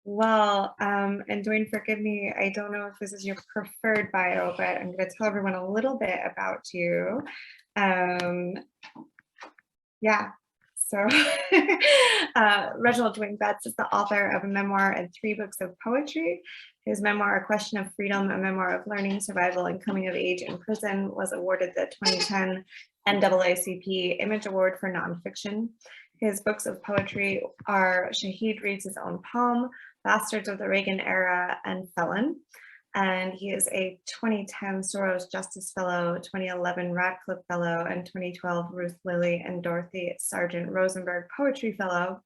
Well, and Dwayne, forgive me, I don't know if this is your preferred bio, but I'm going to tell everyone a little bit about you. Um, yeah, so Reginald Dwayne Betts is the author of a memoir and 3 books of poetry. His memoir, A Question of Freedom, a memoir of learning, survival, and coming of age in prison, was awarded the 2010 NAACP Image Award for Nonfiction. His books of poetry are Shahid Reads His Own Poem, Bastards of the Reagan Era, and Felon. And he is a 2010 Soros Justice Fellow, 2011 Radcliffe Fellow, and 2012 Ruth Lilly and Dorothy Sargent Rosenberg Poetry Fellow.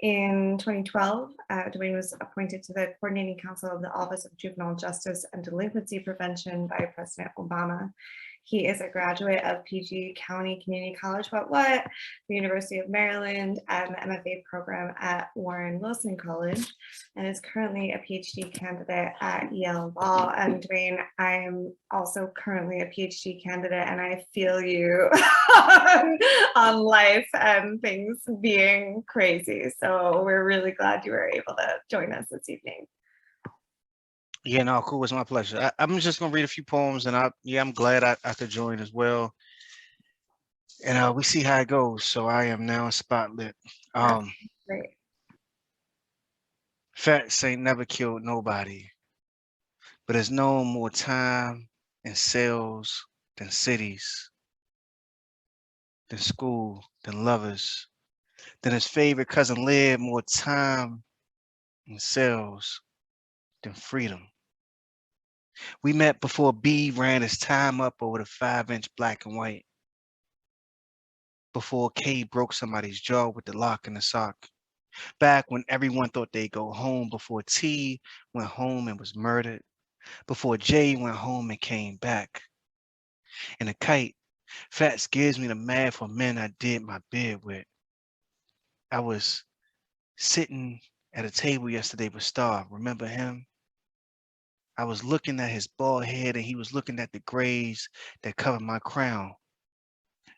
In 2012, Dwayne was appointed to the Coordinating Council of the Office of Juvenile Justice and Delinquency Prevention by President Obama. He is a graduate of PG County Community College, the University of Maryland, and the MFA program at Warren Wilson College, and is currently a PhD candidate at Yale Law. And Dwayne, I am also currently a PhD candidate, and I feel you on life and things being crazy. So we're really glad you were able to join us this evening. Yeah, no, cool. It's my pleasure. I'm just gonna read a few poems, and I'm glad I could join as well. And we see how it goes. So I am now spotlit. That's great. Facts ain't never killed nobody, but there's no more time in cells than cities, than school, than lovers, than his favorite cousin lived more time in cells than freedom. We met before B ran his time up over the 5-inch black and white. Before K broke somebody's jaw with the lock in the sock. Back when everyone thought they'd go home. Before T went home and was murdered. Before J went home and came back. And the kite, Fats gives me the math for men I did my bid with. I was sitting at a table yesterday with Star. Remember him? I was looking at his bald head and he was looking at the grays that covered my crown.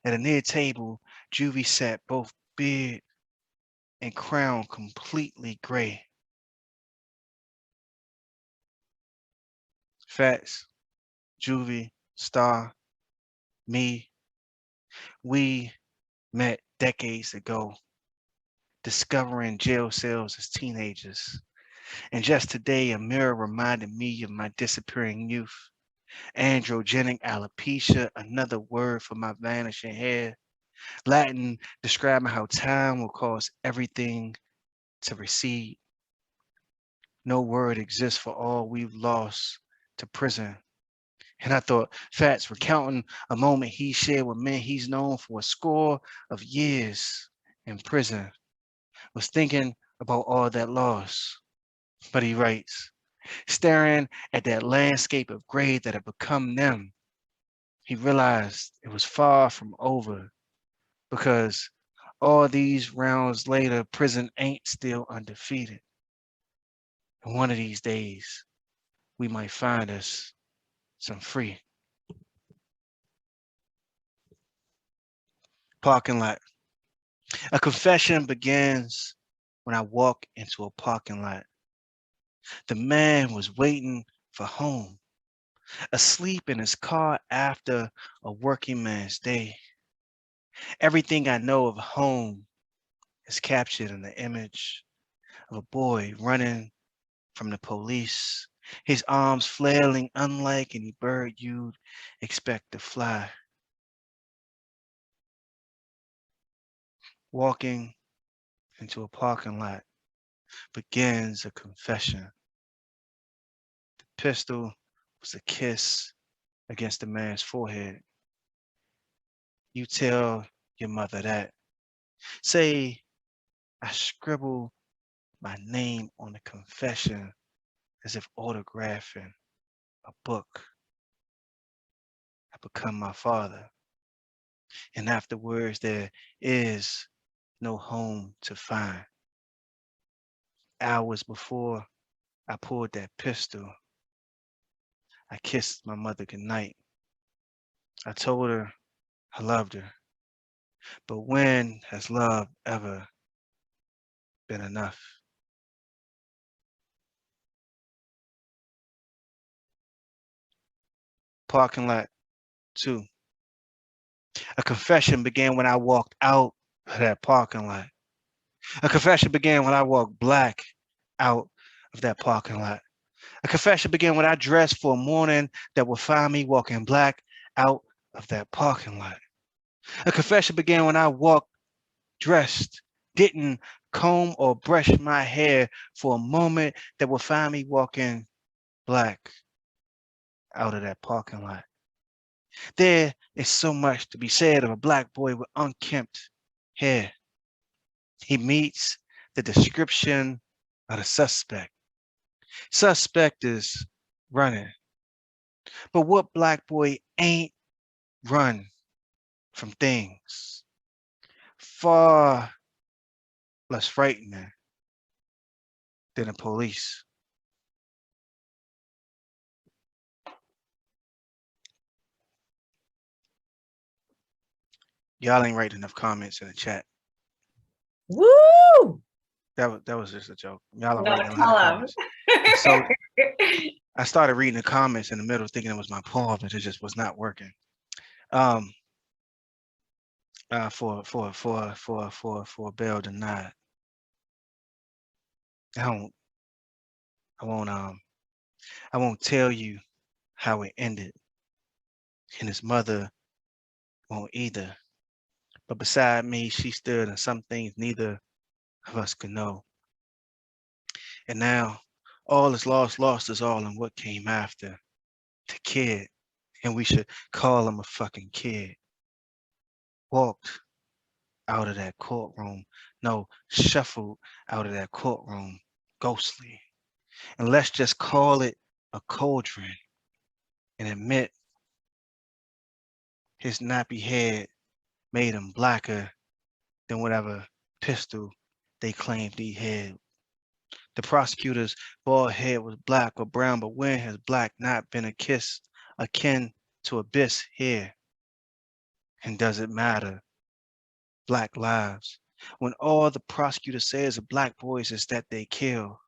At a near table, Juvie sat, both beard and crown completely gray. Fats, Juvie, Star, me, we met decades ago, discovering jail cells as teenagers. And just today, a mirror reminded me of my disappearing youth. Androgenic alopecia, another word for my vanishing hair. Latin describing how time will cause everything to recede. No word exists for all we've lost to prison. And I thought Fats recounting a moment he shared with men he's known for a score of years in prison was thinking about all that loss. But he writes, staring at that landscape of gray that had become them, he realized it was far from over because all these rounds later, prison ain't still undefeated. And one of these days, we might find us some free. Parking lot. A confession begins when I walk into a parking lot. The man was waiting for home, asleep in his car after a working man's day. Everything I know of home is captured in the image of a boy running from the police, his arms flailing unlike any bird you'd expect to fly. Walking into a parking lot begins a confession. The pistol was a kiss against the man's forehead. You tell your mother that. Say, I scribble my name on the confession as if autographing a book. I become my father. And afterwards, there is no home to find. Hours before I pulled that pistol, I kissed my mother goodnight. I told her I loved her. But when has love ever been enough? parking lot too. A confession began when I walked out of that parking lot. A confession began when I walked black out of that parking lot. A confession began when I dressed for a morning that would find me walking black out of that parking lot. A confession began when I walked dressed, didn't comb or brush my hair for a moment that would find me walking black out of that parking lot. There is so much to be said of a black boy with unkempt hair. He meets the description of the suspect. Suspect is running. But what black boy ain't run from things far less frightening than the police? Y'all ain't writing enough comments in the chat. Woo! That was just a joke. Y'all are No, writing a lot of tell 'em. comments. So I started reading the comments in the middle, thinking it was my poem, but it just was not working. For bail denied. I won't tell you how it ended, and his mother won't either. But beside me, she stood, and some things neither of us could know. And now, all is lost, lost is all, and what came after? The kid, and we should call him a fucking kid. Walked out of that courtroom, no, shuffled out of that courtroom, ghostly. And let's just call it a cauldron and admit his nappy head made him blacker than whatever pistol they claimed he had. The prosecutor's bald head was black or brown, but when has black not been a kiss akin to abyss here? And does it matter? Black lives. When all the prosecutor says of black boys is that they kill.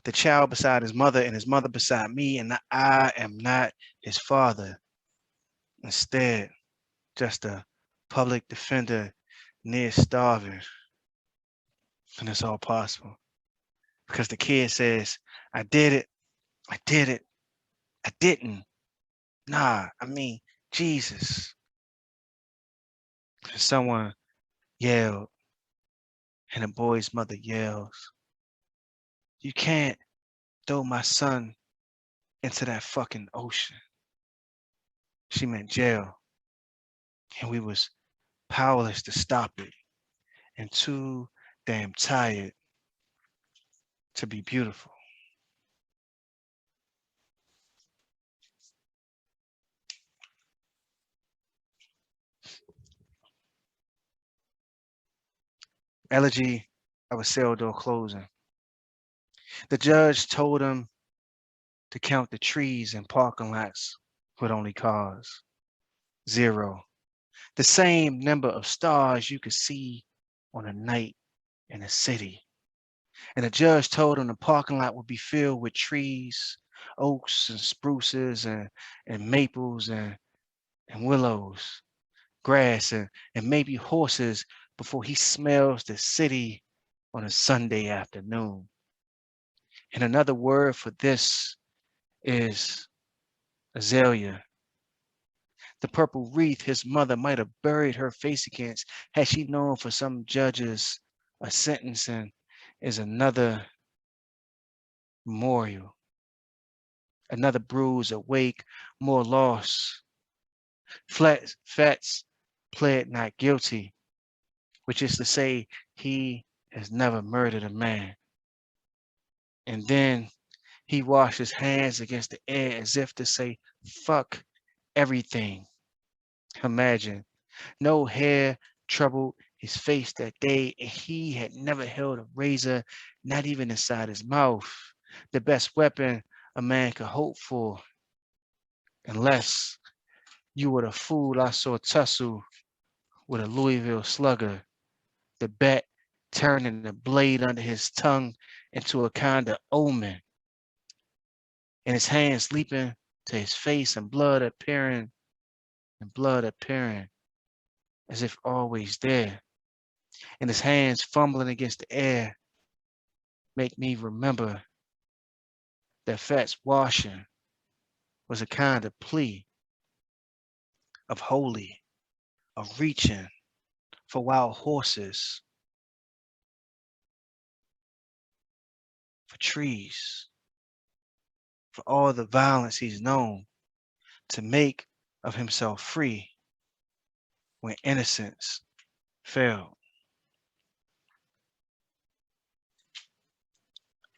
The child beside his mother and his mother beside me, and I am not his father. Instead, just a public defender near starving. And it's all possible. Because the kid says, I did it, I did it, I didn't. Nah, I mean, Jesus. And someone yelled, and the boy's mother yells, you can't throw my son into that fucking ocean. She meant jail. And we was powerless to stop it and too damn tired to be beautiful. Elegy of a cell door closing. The judge told him to count the trees and parking lots with only cars. 0. The same number of stars you could see on a night in a city. And the judge told him the parking lot would be filled with trees, oaks and spruces and maples and willows, grass and maybe horses before he smells the city on a Sunday afternoon. And another word for this is azalea. The purple wreath his mother might have buried her face against had she known for some judges a sentencing is another memorial, another bruise, awake, more loss. Fats pled not guilty, which is to say he has never murdered a man. And then he washed his hands against the air as if to say, fuck everything. Imagine, no hair troubled his face that day, and he had never held a razor, not even inside his mouth. The best weapon a man could hope for, unless you were the fool I saw tussle with a Louisville slugger, the bat turning the blade under his tongue into a kind of omen, and his hands leaping to his face and blood appearing as if always there, and his hands fumbling against the air make me remember that Fat's washing was a kind of plea of holy, of reaching for wild horses, for trees, for all the violence he's known to make of himself free when innocence failed.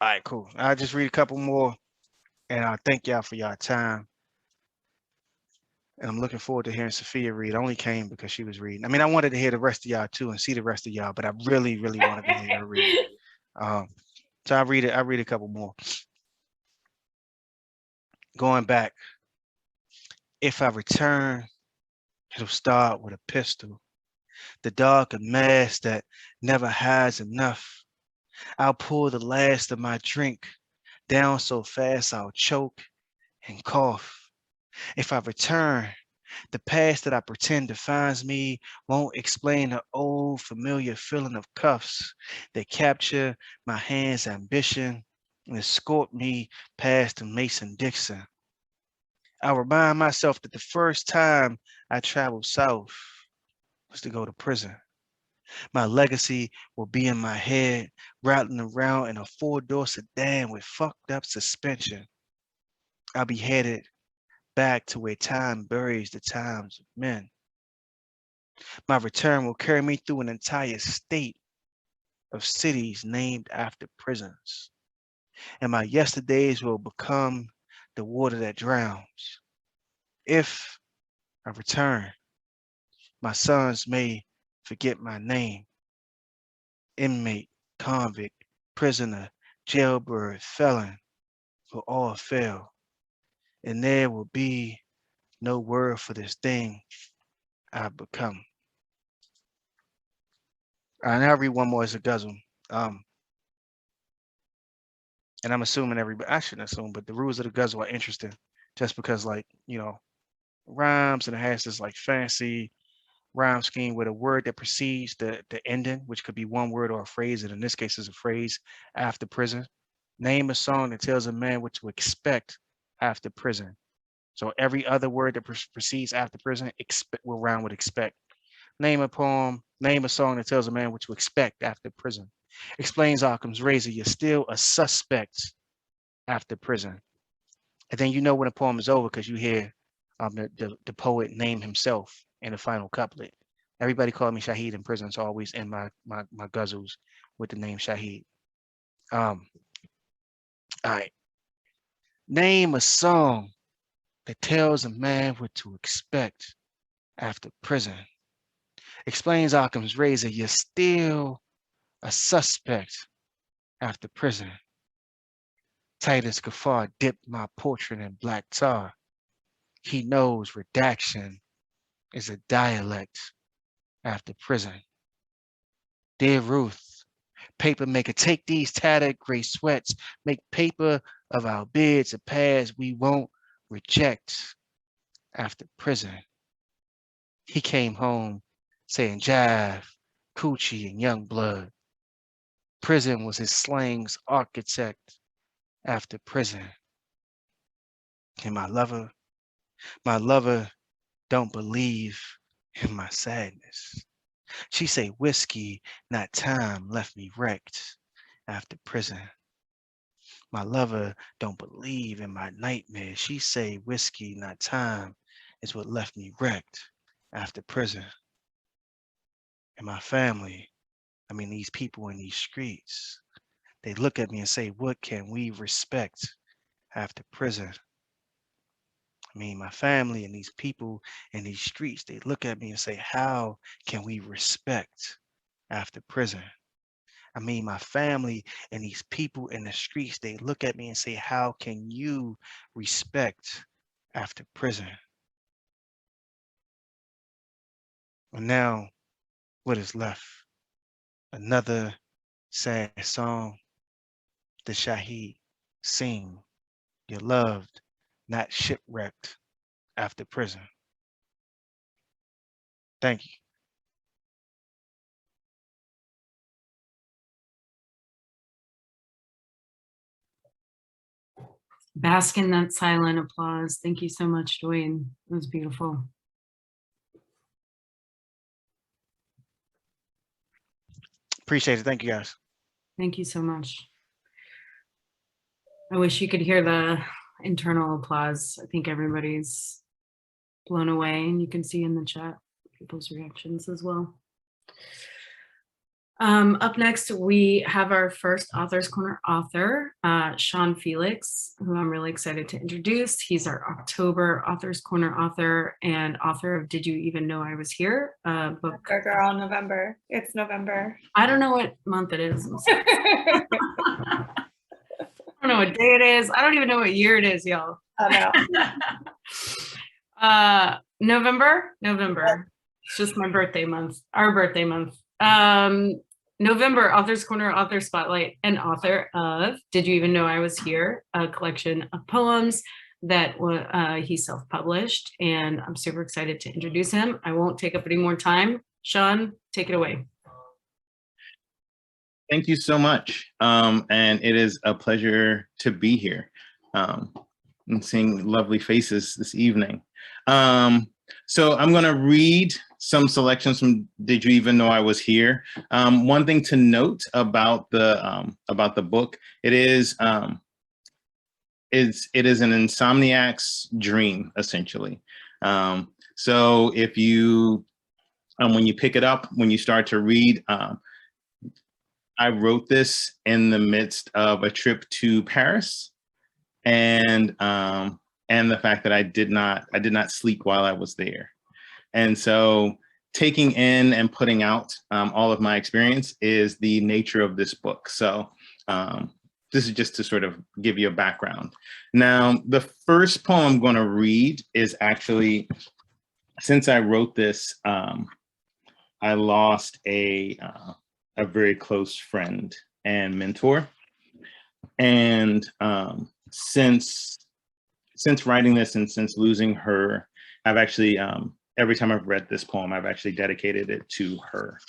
All right, cool. I'll just read a couple more and I thank y'all for y'all time. And I'm looking forward to hearing Sophia read. I only came because she was reading. I mean, I wanted to hear the rest of y'all too and see the rest of y'all, but I really, really wanted to hear her read. So I'll read a couple more. Going back, if I return, it'll start with a pistol. The dark and mask that never has enough. I'll pour the last of my drink down so fast I'll choke and cough. If I return, the past that I pretend defines me won't explain the old familiar feeling of cuffs that capture my hand's ambition and escort me past the Mason-Dixon. I'll remind myself that the first time I traveled south was to go to prison. My legacy will be in my head, rattling around in a four-door sedan with fucked up suspension. I'll be headed back to where time buries the times of men. My return will carry me through an entire state of cities named after prisons. And my yesterdays will become the water that drowns. If I return, my sons may forget my name. Inmate, convict, prisoner, jailbird, felon will all fail. And there will be no word for this thing I've become. All right, now I'll read one more as a guzzle. And I'm assuming everybody, I shouldn't assume, but the rules of the guzzle are interesting just because, like, you know, rhymes and it has this like fancy rhyme scheme with a word that precedes the ending, which could be one word or a phrase, and in this case is a phrase after prison. Name a song that tells a man what to expect after prison. So every other word that precedes after prison will rhyme with expect. Name a poem, name a song that tells a man what to expect after prison. Explains Occam's razor, you're still a suspect after prison. And then you know when a poem is over because you hear the poet name himself in the final couplet. Everybody called me Shahid in prison, so I always end my guzzles with the name Shahid. All right. Name a song that tells a man what to expect after prison. Explains Occam's razor, you're still a suspect after prison. Titus Gaffar dipped my portrait in black tar. He knows redaction is a dialect after prison. Dear Ruth, paper maker, take these tattered gray sweats, make paper of our bids a past we won't reject after prison. He came home saying jive, coochie, and young blood. Prison was his slang's architect after prison. And my lover don't believe in my sadness. She say whiskey, not time, left me wrecked after prison. My lover don't believe in my nightmares. She say whiskey, not time, is what left me wrecked after prison. And my family, I mean these people in these streets, they look at me and say, what can we respect after prison? I mean, my family and these people in these streets, they look at me and say, how can we respect after prison? I mean, my family and these people in the streets, they look at me and say, how can you respect after prison? And now, what is left? Another sad song, the Shahid sing, you're loved not shipwrecked after prison. Thank you. Bask in that silent applause. Thank you so much, Dwayne. It was beautiful. Appreciate it. Thank you, guys. Thank you so much. I wish you could hear the internal applause. I think everybody's blown away, and you can see in the chat people's reactions as well. Up next, we have our first Author's Corner author, Sean Felix, who I'm really excited to introduce. He's our October Author's Corner author and author of Did You Even Know I Was Here? Book. Girl, November. It's November. I don't know what month it is. I don't know what day it is. I don't even know what year it is, y'all. Oh no. November. It's just my birthday month, our birthday month. November, Author's Corner, Author Spotlight, and author of Did You Even Know I Was Here? A collection of poems that he self-published, and I'm super excited to introduce him. I won't take up any more time. Sean, take it away. Thank you so much. And it is a pleasure to be here and seeing lovely faces this evening. So I'm going to read some selections from Did You Even Know I Was Here? One thing to note about the book, it is an insomniac's dream, essentially. So if you, when you pick it up, when you start to read, I wrote this in the midst of a trip to Paris, and the fact that I did not sleep while I was there. And so taking in and putting out all of my experience is the nature of this book. So this is just to sort of give you a background. Now, the first poem I'm going to read is actually, since I wrote this, I lost a very close friend and mentor. And since writing this and since losing her, I've actually, every time I've read this poem, I've actually dedicated it to her.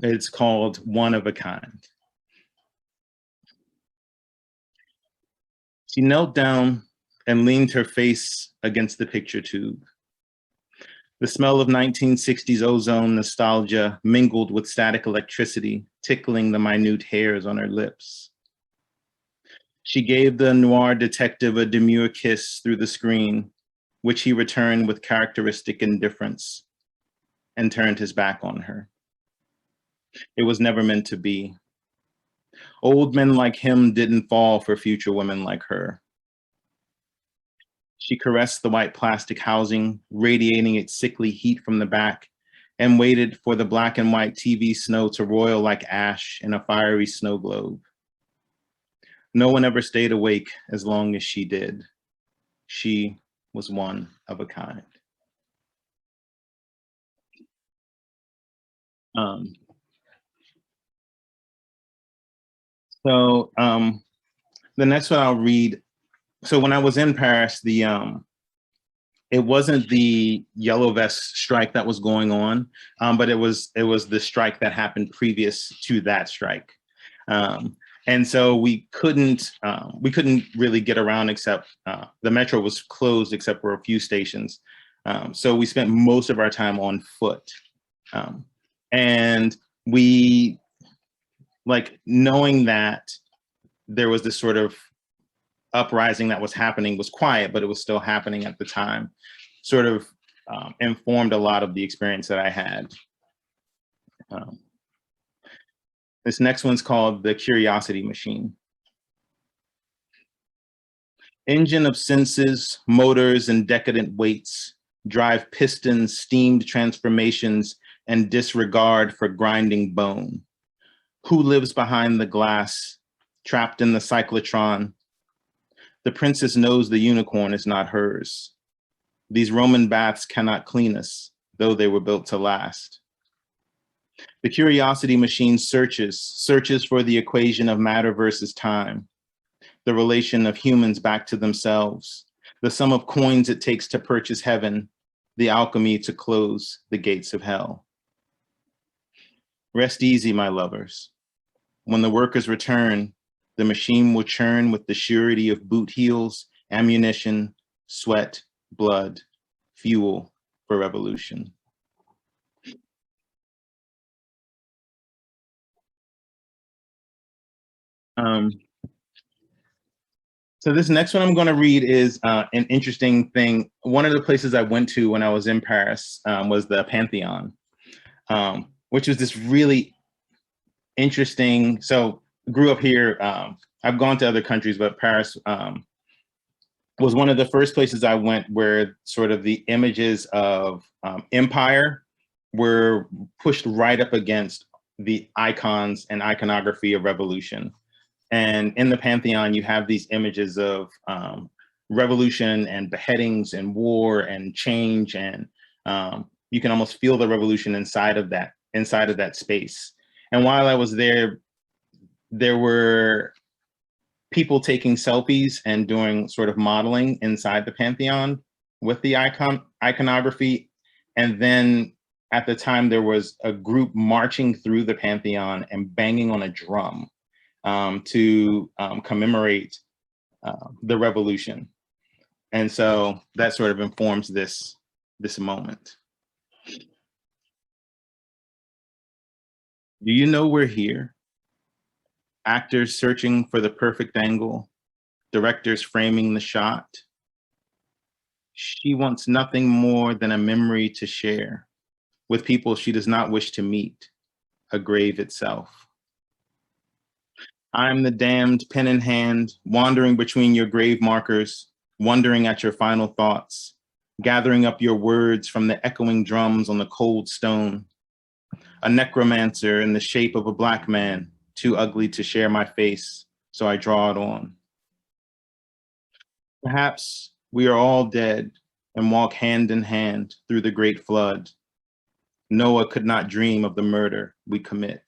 It's called One of a Kind. She knelt down and leaned her face against the picture tube. The smell of 1960s ozone nostalgia mingled with static electricity, tickling the minute hairs on her lips. She gave the noir detective a demure kiss through the screen, which he returned with characteristic indifference, and turned his back on her. It was never meant to be. Old men like him didn't fall for future women like her. She caressed the white plastic housing, radiating its sickly heat from the back, and waited for the black and white TV snow to roil like ash in a fiery snow globe. No one ever stayed awake as long as she did. She was one of a kind. The next one I'll read. So when I was in Paris, it wasn't the yellow vest strike that was going on, but it was the strike that happened previous to that strike. And so we couldn't really get around, except the metro was closed except for a few stations. So we spent most of our time on foot. And we, like, knowing that there was this sort of uprising that was happening, was quiet, but it was still happening at the time, sort of informed a lot of the experience that I had. This next one's called The Curiosity Machine. Engine of senses, motors, and decadent weights drive pistons, steamed transformations, and disregard for grinding bone. Who lives behind the glass, trapped in the cyclotron? The princess knows the unicorn is not hers. These Roman baths cannot clean us, though they were built to last. The curiosity machine searches for the equation of matter versus time. the relation of humans back to themselves, the sum of coins it takes to purchase heaven, the alchemy to close the gates of hell. Rest easy, my lovers. When the workers return, the machine will churn with the surety of boot heels, ammunition, sweat, blood, fuel for revolution. So this next one I'm going to read is an interesting thing. One of the places I went to when I was in Paris was the Pantheon, which was this really interesting. So grew up here. I've gone to other countries, but Paris was one of the first places I went where sort of the images of empire were pushed right up against the icons and iconography of revolution. And in the Pantheon, you have these images of revolution and beheadings and war and change. And you can almost feel the revolution inside of that space. And while I was there, there were people taking selfies and doing sort of modeling inside the Pantheon with the iconography. And then at the time, there was a group marching through the Pantheon and banging on a drum to commemorate the revolution. And so that sort of informs this moment. Do you know we're here? Actors searching for the perfect angle, directors framing the shot. She wants nothing more than a memory to share with people she does not wish to meet, a grave itself. I'm the damned, pen in hand, wandering between your grave markers, wondering at your final thoughts, gathering up your words from the echoing drums on the cold stone. A necromancer in the shape of a Black man, too ugly to share my face, so I draw it on. Perhaps we are all dead and walk hand in hand through the great flood. Noah could not dream of the murder we commit.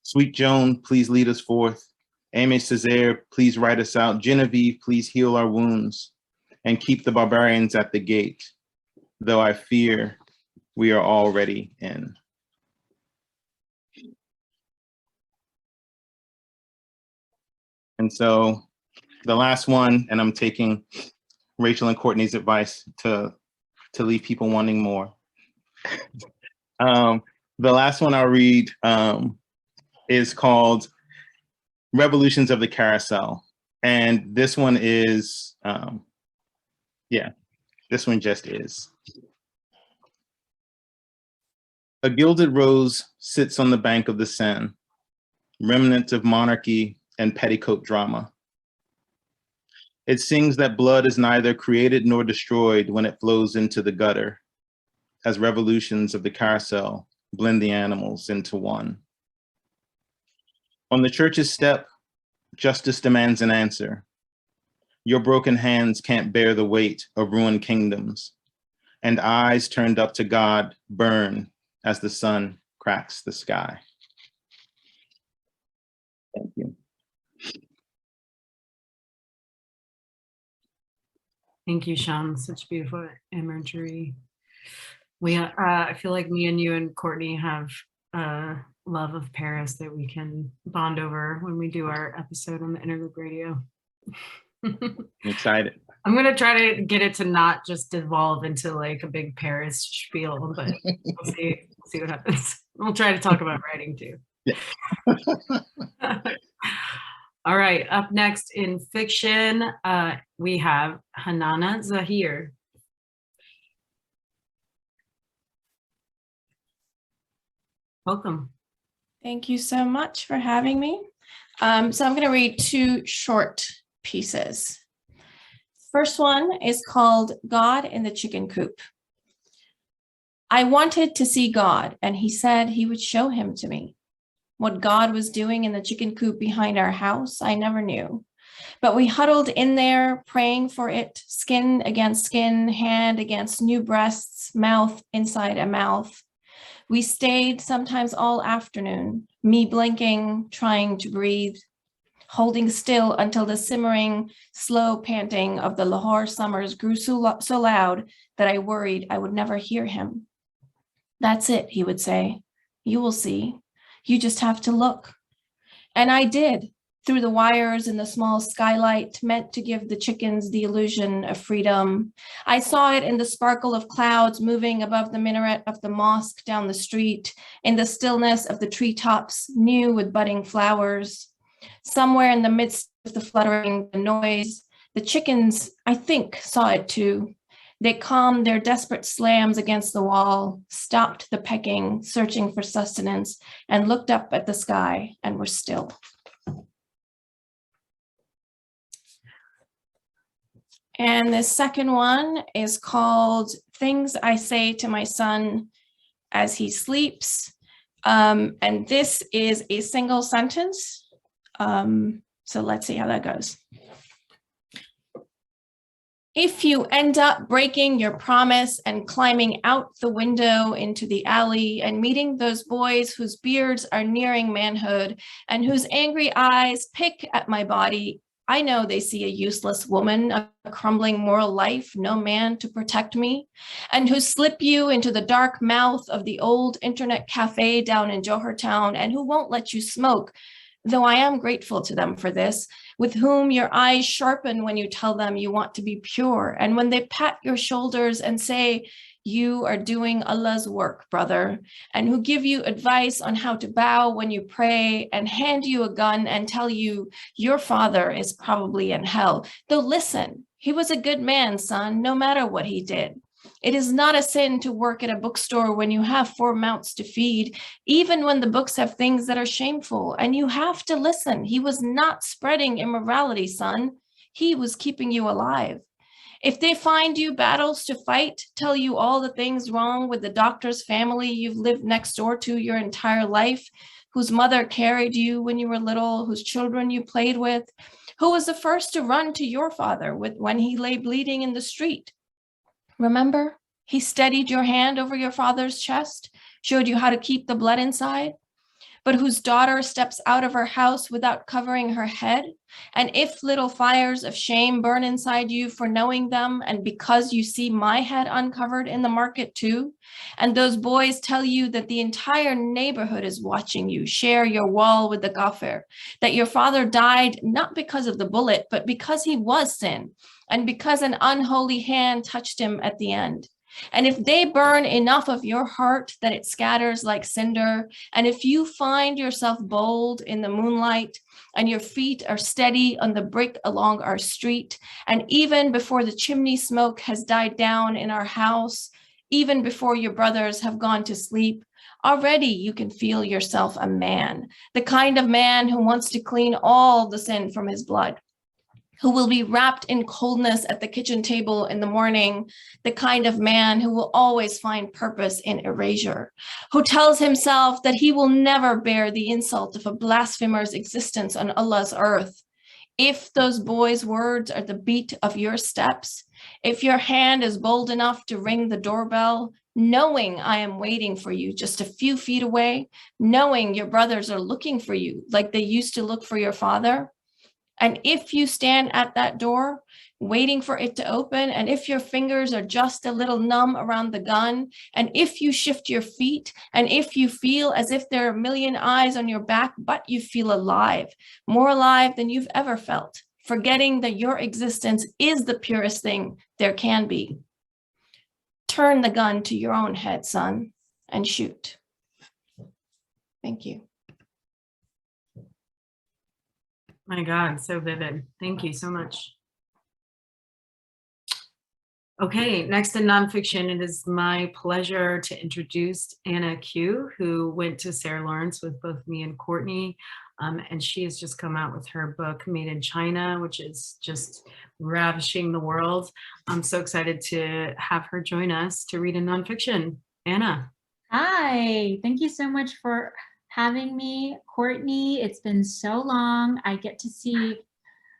Sweet Joan, please lead us forth. Aimé Césaire, please write us out. Genevieve, please heal our wounds and keep the barbarians at the gate, though I fear we are already in. And so the last one, and I'm taking Rachel and Courtney's advice to leave people wanting more. The last one I'll read is called Revolutions of the Carousel. And this one is, this one just is. A gilded rose sits on the bank of the Seine, remnant of monarchy and petticoat drama. It sings that blood is neither created nor destroyed when it flows into the gutter, as revolutions of the carousel blend the animals into one. On the church's step, justice demands an answer. Your broken hands can't bear the weight of ruined kingdoms, and eyes turned up to God burn as the sun cracks the sky. Thank you. Thank you, Sean. Such beautiful imagery. I feel like me and you and Courtney have a love of Paris that we can bond over when we do our episode on the Interlude Radio. I'm excited. I'm gonna try to get it to not just devolve into like a big Paris spiel, but we'll see what happens. We'll try to talk about writing too. Yeah. All right, up next in fiction, we have Hanana Zahir. Welcome. Thank you so much for having me. So I'm going to read two short pieces. First one is called God in the Chicken Coop. I wanted to see God, and he said he would show him to me. What God was doing in the chicken coop behind our house, I never knew. But we huddled in there, praying for it, skin against skin, hand against new breasts, mouth inside a mouth. We stayed sometimes all afternoon, me blinking, trying to breathe. holding still until the simmering, slow panting of the Lahore summers grew so loud that I worried I would never hear him. That's it, he would say. You will see. You just have to look. And I did, through the wires in the small skylight meant to give the chickens the illusion of freedom. I saw it in the sparkle of clouds moving above the minaret of the mosque down the street, in the stillness of the treetops, new with budding flowers. Somewhere in the midst of the fluttering, the noise, the chickens, I think, saw it too. They calmed their desperate slams against the wall, stopped the pecking, searching for sustenance, and looked up at the sky and were still. And the second one is called Things I Say to My Son as He Sleeps. And this is a single sentence. So let's see how that goes. If you end up breaking your promise and climbing out the window into the alley and meeting those boys whose beards are nearing manhood and whose angry eyes pick at my body, I know they see a useless woman, a crumbling moral life, no man to protect me, and who slip you into the dark mouth of the old internet cafe down in Johor Town and who won't let you smoke, though I am grateful to them for this, with whom your eyes sharpen when you tell them you want to be pure, and when they pat your shoulders and say, you are doing Allah's work, brother, and who give you advice on how to bow when you pray and hand you a gun and tell you your father is probably in hell. Though listen, he was a good man, son, no matter what he did. It is not a sin to work at a bookstore when you have 4 mouths to feed, even when the books have things that are shameful, and you have to listen. He was not spreading immorality, son. He was keeping you alive. If they find you battles to fight, tell you all the things wrong with the doctor's family you've lived next door to your entire life, whose mother carried you when you were little, whose children you played with, who was the first to run to your father when he lay bleeding in the street. Remember, he steadied your hand over your father's chest, showed you how to keep the blood inside, but whose daughter steps out of her house without covering her head. And if little fires of shame burn inside you for knowing them, and because you see my head uncovered in the market too, and those boys tell you that the entire neighborhood is watching you share your wall with the Ghaffir, that your father died not because of the bullet, but because he was sin, and because an unholy hand touched him at the end. And if they burn enough of your heart that it scatters like cinder, and if you find yourself bold in the moonlight and your feet are steady on the brick along our street, and even before the chimney smoke has died down in our house, even before your brothers have gone to sleep, already you can feel yourself a man, the kind of man who wants to clean all the sin from his blood, who will be wrapped in coldness at the kitchen table in the morning, the kind of man who will always find purpose in erasure, who tells himself that he will never bear the insult of a blasphemer's existence on Allah's earth. If those boys' words are the beat of your steps, if your hand is bold enough to ring the doorbell, knowing I am waiting for you just a few feet away, knowing your brothers are looking for you like they used to look for your father, and if you stand at that door, waiting for it to open, and if your fingers are just a little numb around the gun, and if you shift your feet, and if you feel as if there are a million eyes on your back, but you feel alive, more alive than you've ever felt, forgetting that your existence is the purest thing there can be, turn the gun to your own head, son, and shoot. Thank you. My God, so vivid. Thank you so much. Okay, next in nonfiction, it is my pleasure to introduce Anna Q, who went to Sarah Lawrence with both me and Courtney. And she has just come out with her book, Made in China, which is just ravishing the world. I'm so excited to have her join us to read a nonfiction. Anna. Hi, thank you so much for having me, Courtney. It's been so long. I get to see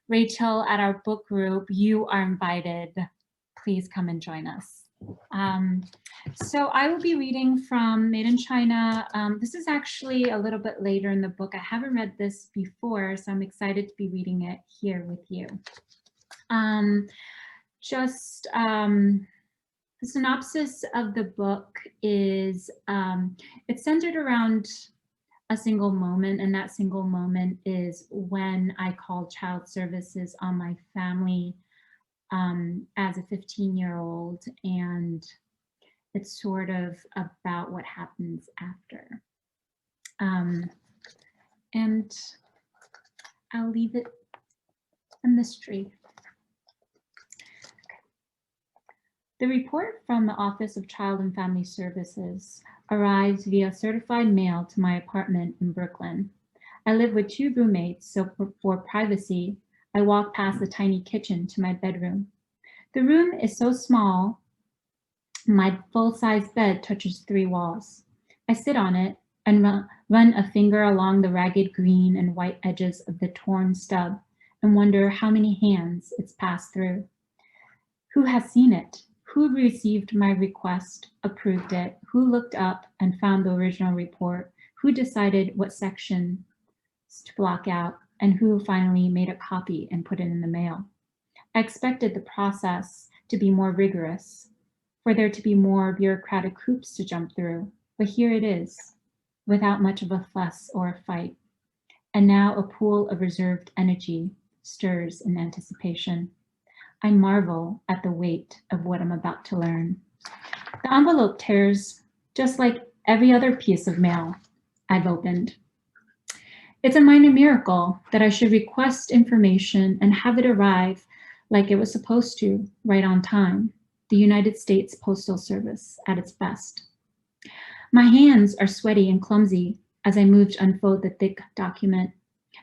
Rachel at our book group. You are invited. Please come and join us. So I will be reading from Made in China. This is actually a little bit later in the book. I haven't read this before, so I'm excited to be reading it here with you. The synopsis of the book is, it's centered around a single moment, and that single moment is when I called child services on my family as a 15-year-old, and it's sort of about what happens after. And I'll leave it a mystery. The report from the Office of Child and Family Services arrives via certified mail to my apartment in Brooklyn. I live with 2 roommates, so for privacy, I walk past the tiny kitchen to my bedroom. The room is so small, my full-size bed touches 3 walls. I sit on it and run a finger along the ragged green and white edges of the torn stub and wonder how many hands it's passed through. Who has seen it? Who received my request, approved it? Who looked up and found the original report? Who decided what section to block out? And who finally made a copy and put it in the mail? I expected the process to be more rigorous, for there to be more bureaucratic hoops to jump through, but here it is, without much of a fuss or a fight. And now a pool of reserved energy stirs in anticipation. I marvel at the weight of what I'm about to learn. The envelope tears just like every other piece of mail I've opened. It's a minor miracle that I should request information and have it arrive like it was supposed to, right on time. The United States Postal Service at its best. My hands are sweaty and clumsy as I move to unfold the thick document.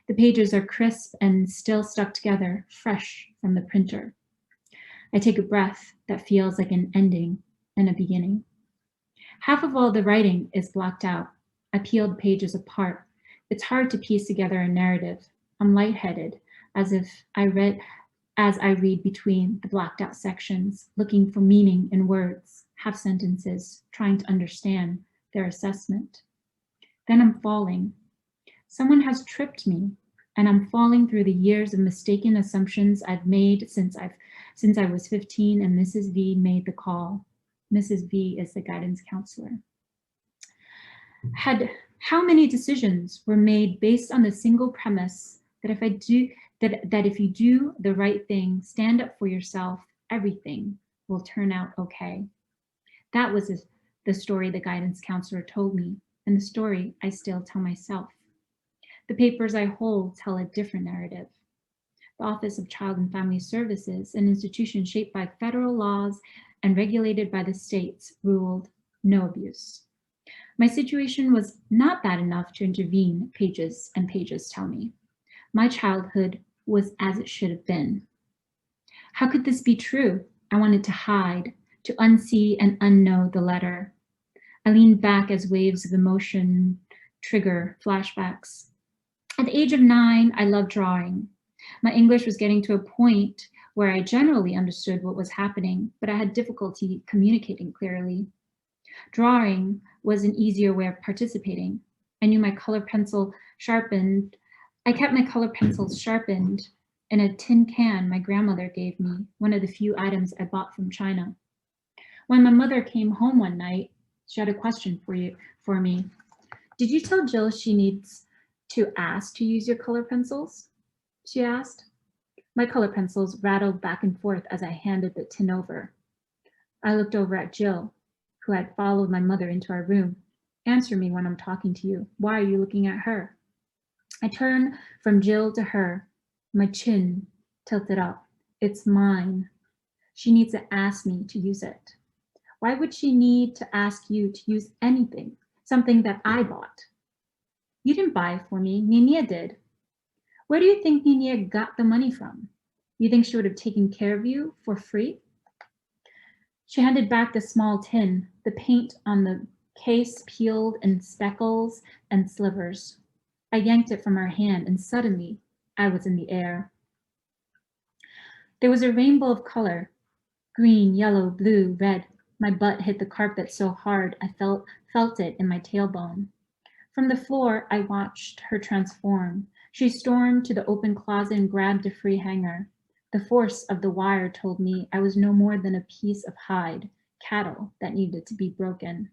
The pages are crisp and still stuck together, fresh from the printer. I take a breath that feels like an ending and a beginning. Half of all the writing is blocked out. I peel the pages apart. It's hard to piece together a narrative. I'm lightheaded, as I read between the blocked out sections, looking for meaning in words, half sentences, trying to understand their assessment. Then I'm falling. Someone has tripped me, and I'm falling through the years of mistaken assumptions I've made since I was 15 and Mrs. V made the call. Mrs. V is the guidance counselor. How many decisions were made based on the single premise that if you do the right thing, stand up for yourself, everything will turn out okay. That was the story the guidance counselor told me, and the story I still tell myself. The papers I hold tell a different narrative. The Office of Child and Family Services, an institution shaped by federal laws and regulated by the states, ruled no abuse. My situation was not bad enough to intervene, pages and pages tell me. My childhood was as it should have been. How could this be true? I wanted to hide, to unsee and unknow the letter. I leaned back as waves of emotion trigger flashbacks. At the age of 9, I loved drawing. My English was getting to a point where I generally understood what was happening, but I had difficulty communicating clearly. Drawing was an easier way of participating. I knew my color pencil sharpened. I kept my color pencils sharpened in a tin can my grandmother gave me, one of the few items I bought from China. When my mother came home one night, she had a question for me. Did you tell Jill she needs to ask to use your color pencils? She asked. My color pencils rattled back and forth as I handed the tin over. I looked over at Jill, who had followed my mother into our room. Answer me when I'm talking to you. Why are you looking at her? I turned from Jill to her, my chin tilted up. It's mine. She needs to ask me to use it. Why would she need to ask you to use anything, something that I bought? You didn't buy it for me, Ninia did. Where do you think Ninia got the money from? You think she would have taken care of you for free? She handed back the small tin, the paint on the case peeled in speckles and slivers. I yanked it from her hand and suddenly I was in the air. There was a rainbow of color, green, yellow, blue, red, My butt hit the carpet so hard I felt it in my tailbone. From the floor, I watched her transform. She stormed to the open closet and grabbed a free hanger. The force of the wire told me I was no more than a piece of hide, cattle that needed to be broken.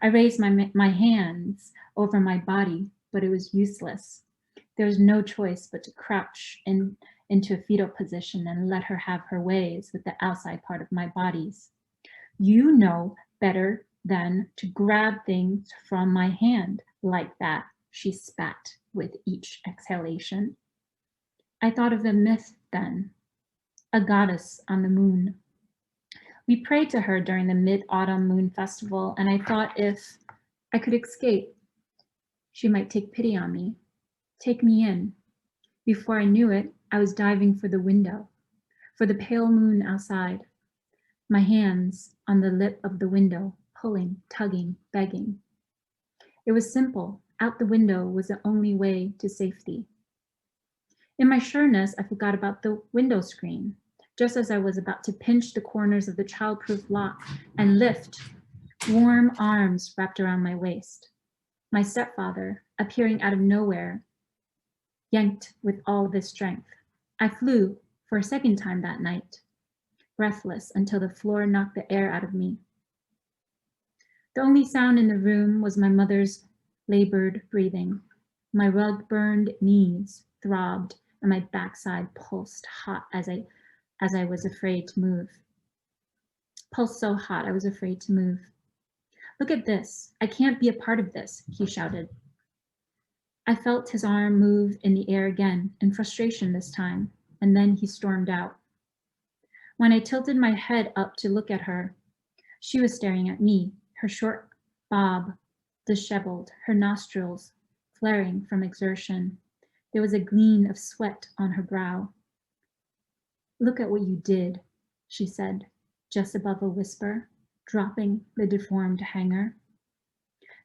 I raised my hands over my body, but it was useless. There was no choice but to crouch into a fetal position and let her have her ways with the outside part of my bodies. You know better than to grab things from my hand like that, she spat with each exhalation. I thought of the myth then, a goddess on the moon. We prayed to her during the Mid-Autumn Moon Festival, and I thought if I could escape, she might take pity on me, take me in. Before I knew it, I was diving for the window, for the pale moon outside, my hands on the lip of the window, pulling, tugging, begging. It was simple. Out the window was the only way to safety. In my sureness, I forgot about the window screen, just as I was about to pinch the corners of the childproof lock and lift, warm arms wrapped around my waist. My stepfather, appearing out of nowhere, yanked with all of his strength. I flew for a second time that night, breathless until the floor knocked the air out of me. The only sound in the room was my mother's labored breathing. My rug-burned knees throbbed and my backside pulsed hot as I was afraid to move. Pulsed so hot I was afraid to move. Look at this. I can't be a part of this, he shouted. I felt his arm move in the air again, in frustration this time, and then he stormed out. When I tilted my head up to look at her, she was staring at me, her short bob disheveled, her nostrils flaring from exertion. There was a gleam of sweat on her brow. Look at what you did, she said, just above a whisper, dropping the deformed hanger.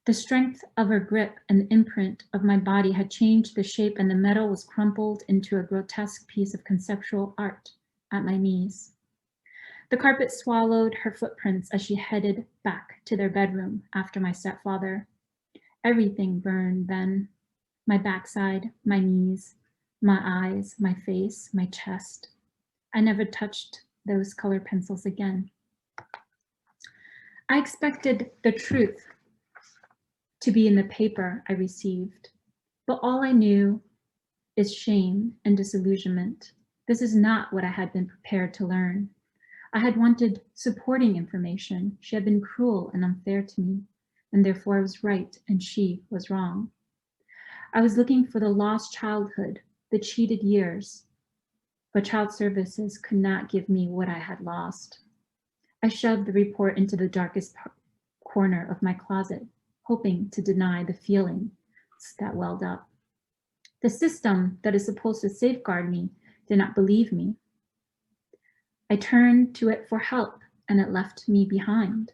The strength of her grip and the imprint of my body had changed the shape, and the metal was crumpled into a grotesque piece of conceptual art at my knees. The carpet swallowed her footprints as she headed back to their bedroom after my stepfather. Everything burned then. My backside, my knees, my eyes, my face, my chest. I never touched those color pencils again. I expected the truth to be in the paper I received, but all I knew is shame and disillusionment. This is not what I had been prepared to learn. I had wanted supporting information. She had been cruel and unfair to me, and therefore I was right and she was wrong. I was looking for the lost childhood, the cheated years, but child services could not give me what I had lost. I shoved the report into the darkest corner of my closet, hoping to deny the feelings that welled up. The system that is supposed to safeguard me did not believe me. I turned to it for help, and it left me behind.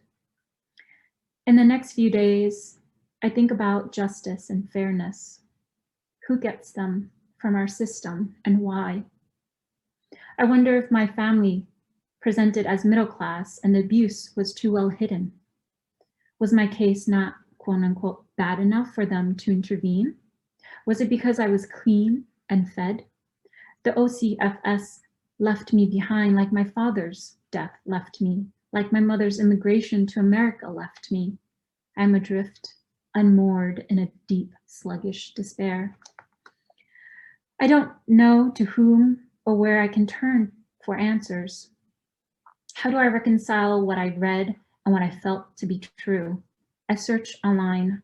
In the next few days, I think about justice and fairness. Who gets them from our system and why? I wonder if my family presented as middle class and the abuse was too well hidden. Was my case not, quote unquote, bad enough for them to intervene? Was it because I was clean and fed? The OCFS left me behind like my father's death left me, like my mother's immigration to America left me. I'm adrift, unmoored in a deep, sluggish despair. I don't know to whom or where I can turn for answers. How do I reconcile what I read and what I felt to be true? I search online.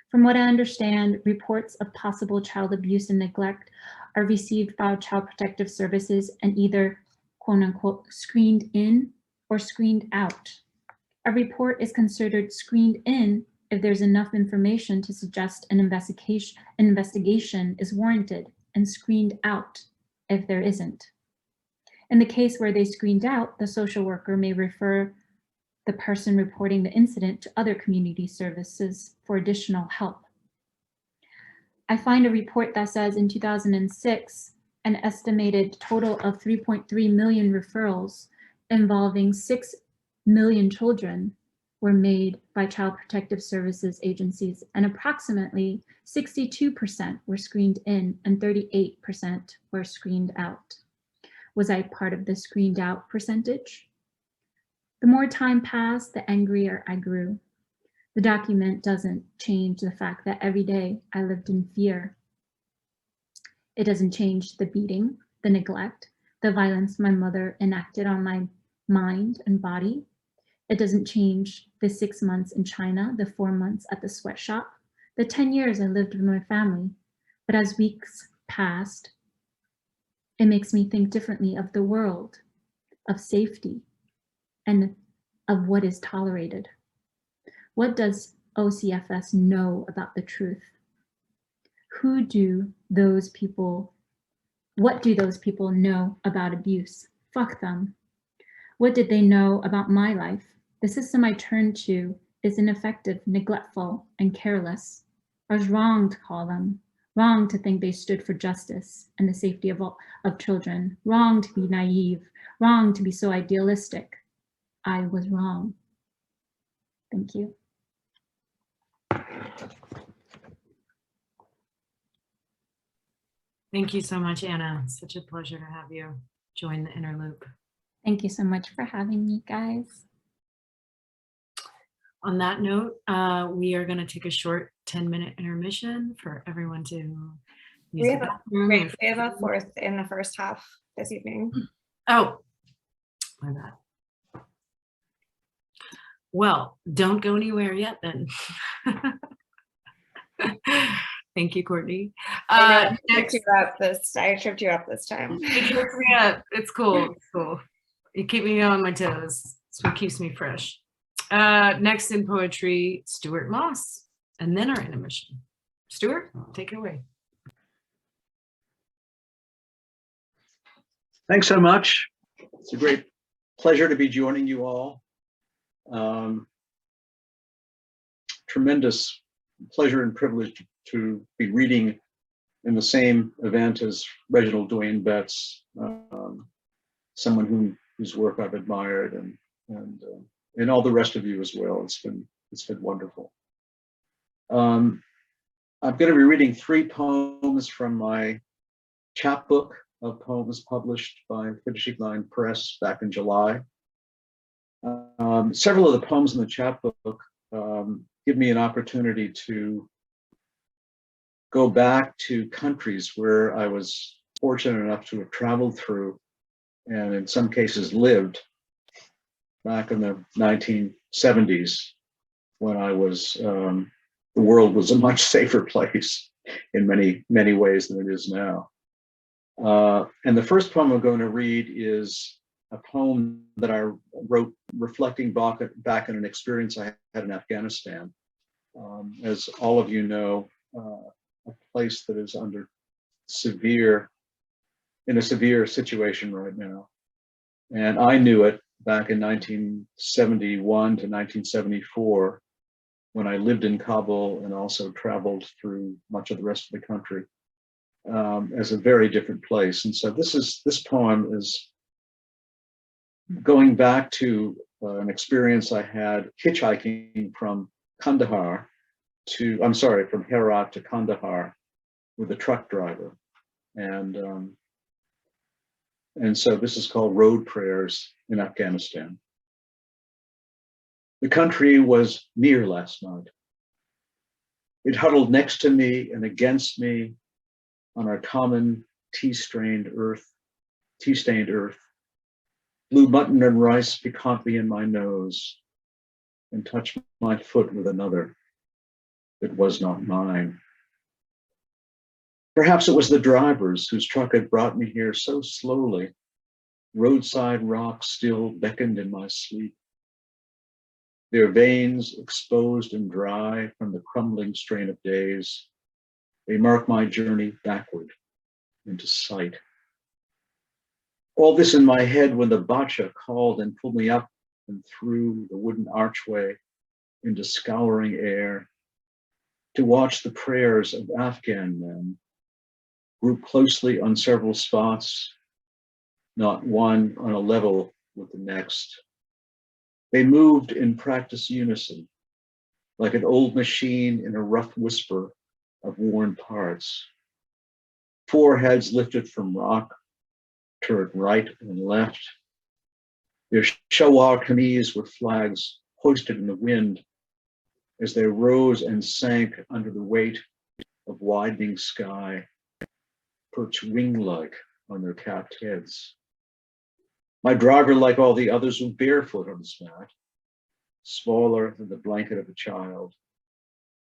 From what I understand, reports of possible child abuse and neglect are received by Child Protective Services and either, quote unquote, screened in or screened out. A report is considered screened in if there's enough information to suggest an investigation is warranted, and screened out if there isn't. In the case where they screened out, the social worker may refer the person reporting the incident to other community services for additional help. I find a report that says in 2006, an estimated total of 3.3 million referrals involving 6 million children were made by Child Protective Services agencies, and approximately 62% were screened in and 38% were screened out. Was I part of the screened out percentage? The more time passed, the angrier I grew. The document doesn't change the fact that every day I lived in fear. It doesn't change the beating, the neglect, the violence my mother enacted on my mind and body. It doesn't change the 6 months in China, the 4 months at the sweatshop, the 10 years I lived with my family. But as weeks passed, it makes me think differently of the world, of safety, and of what is tolerated. What does OCFS know about the truth? What do those people know about abuse? Fuck them. What did they know about my life? The system I turned to is ineffective, neglectful, and careless. I was wrong to call them, wrong to think they stood for justice and the safety of children, wrong to be naive, wrong to be so idealistic. I was wrong. Thank you. Thank you so much, Anna. Such a pleasure to have you join the Inner Loop. Thank you so much for having me, guys. On that note, we are going to take a short 10-minute intermission for everyone to use We the have bathroom. Right, we have a fourth in the first half this evening. Oh, my bad. Well, don't go anywhere yet then. Thank you, Courtney. I Next, tripped you up this time. it trips me up. It's cool. It's cool. You keep me on my toes. It's what keeps me fresh. Next in poetry, Stuart Moss, and then our intermission. Stuart, take it away. Thanks so much. It's a great pleasure to be joining you all. Tremendous pleasure and privilege to be reading in the same event as Reginald Dwayne Betts, someone whose work I've admired, and all the rest of you as well. It's been wonderful. I'm going to be reading 3 poems from my chapbook of poems published by Finishing Line Press back in July. Several of the poems in the chapbook give me an opportunity to go back to countries where I was fortunate enough to have traveled through, and in some cases lived, back in the 1970s, when I was, the world was a much safer place in many ways than it is now. And the first poem I'm going to read is a poem that I wrote reflecting back on an experience I had in Afghanistan. As all of you know, a place that is under in a severe situation right now. And I knew it back in 1971 to 1974, when I lived in Kabul and also traveled through much of the rest of the country, as a very different place. And so this poem is going back to an experience I had hitchhiking from Kandahar from Herat to Kandahar with a truck driver. And so this is called Road Prayers in Afghanistan. The country was near last night. It huddled next to me and against me on our common tea-stained earth, blew mutton and rice piquantly in my nose and touched my foot with another that was not mine. Perhaps it was the drivers whose truck had brought me here so slowly. Roadside rocks still beckoned in my sleep. Their veins exposed and dry from the crumbling strain of days, they mark my journey backward into sight. All this in my head when the bacha called and pulled me up and through the wooden archway into scouring air to watch the prayers of Afghan men grouped closely on several spots, not one on a level with the next. They moved in practice unison, like an old machine in a rough whisper of worn parts. Four heads lifted from rock, turned right and left. Their shawar kameez were flags hoisted in the wind as they rose and sank under the weight of widening sky, perched wing-like on their capped heads. My driver, like all the others, was barefoot on his mat, smaller than the blanket of a child,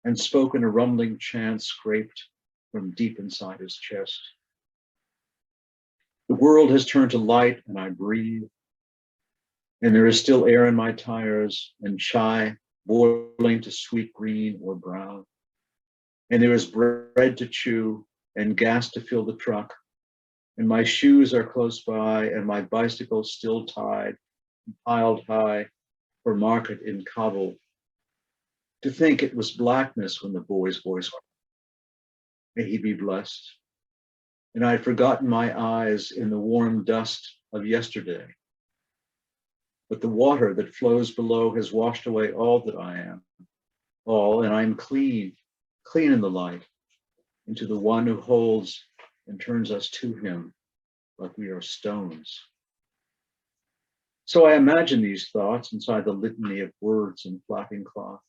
and spoke in a rumbling chant scraped from deep inside his chest. The world has turned to light and I breathe, and there is still air in my tires and chai boiling to sweet green or brown. And there is bread to chew and gas to fill the truck, and my shoes are close by and my bicycle still tied, piled high for market in Kabul. To think it was blackness when the boy's voice, may he be blessed. And I had forgotten my eyes in the warm dust of yesterday. But the water that flows below has washed away all that I am, all, and I'm clean, clean in the light, into the one who holds and turns us to him like we are stones. So I imagine these thoughts inside the litany of words and flapping cloth.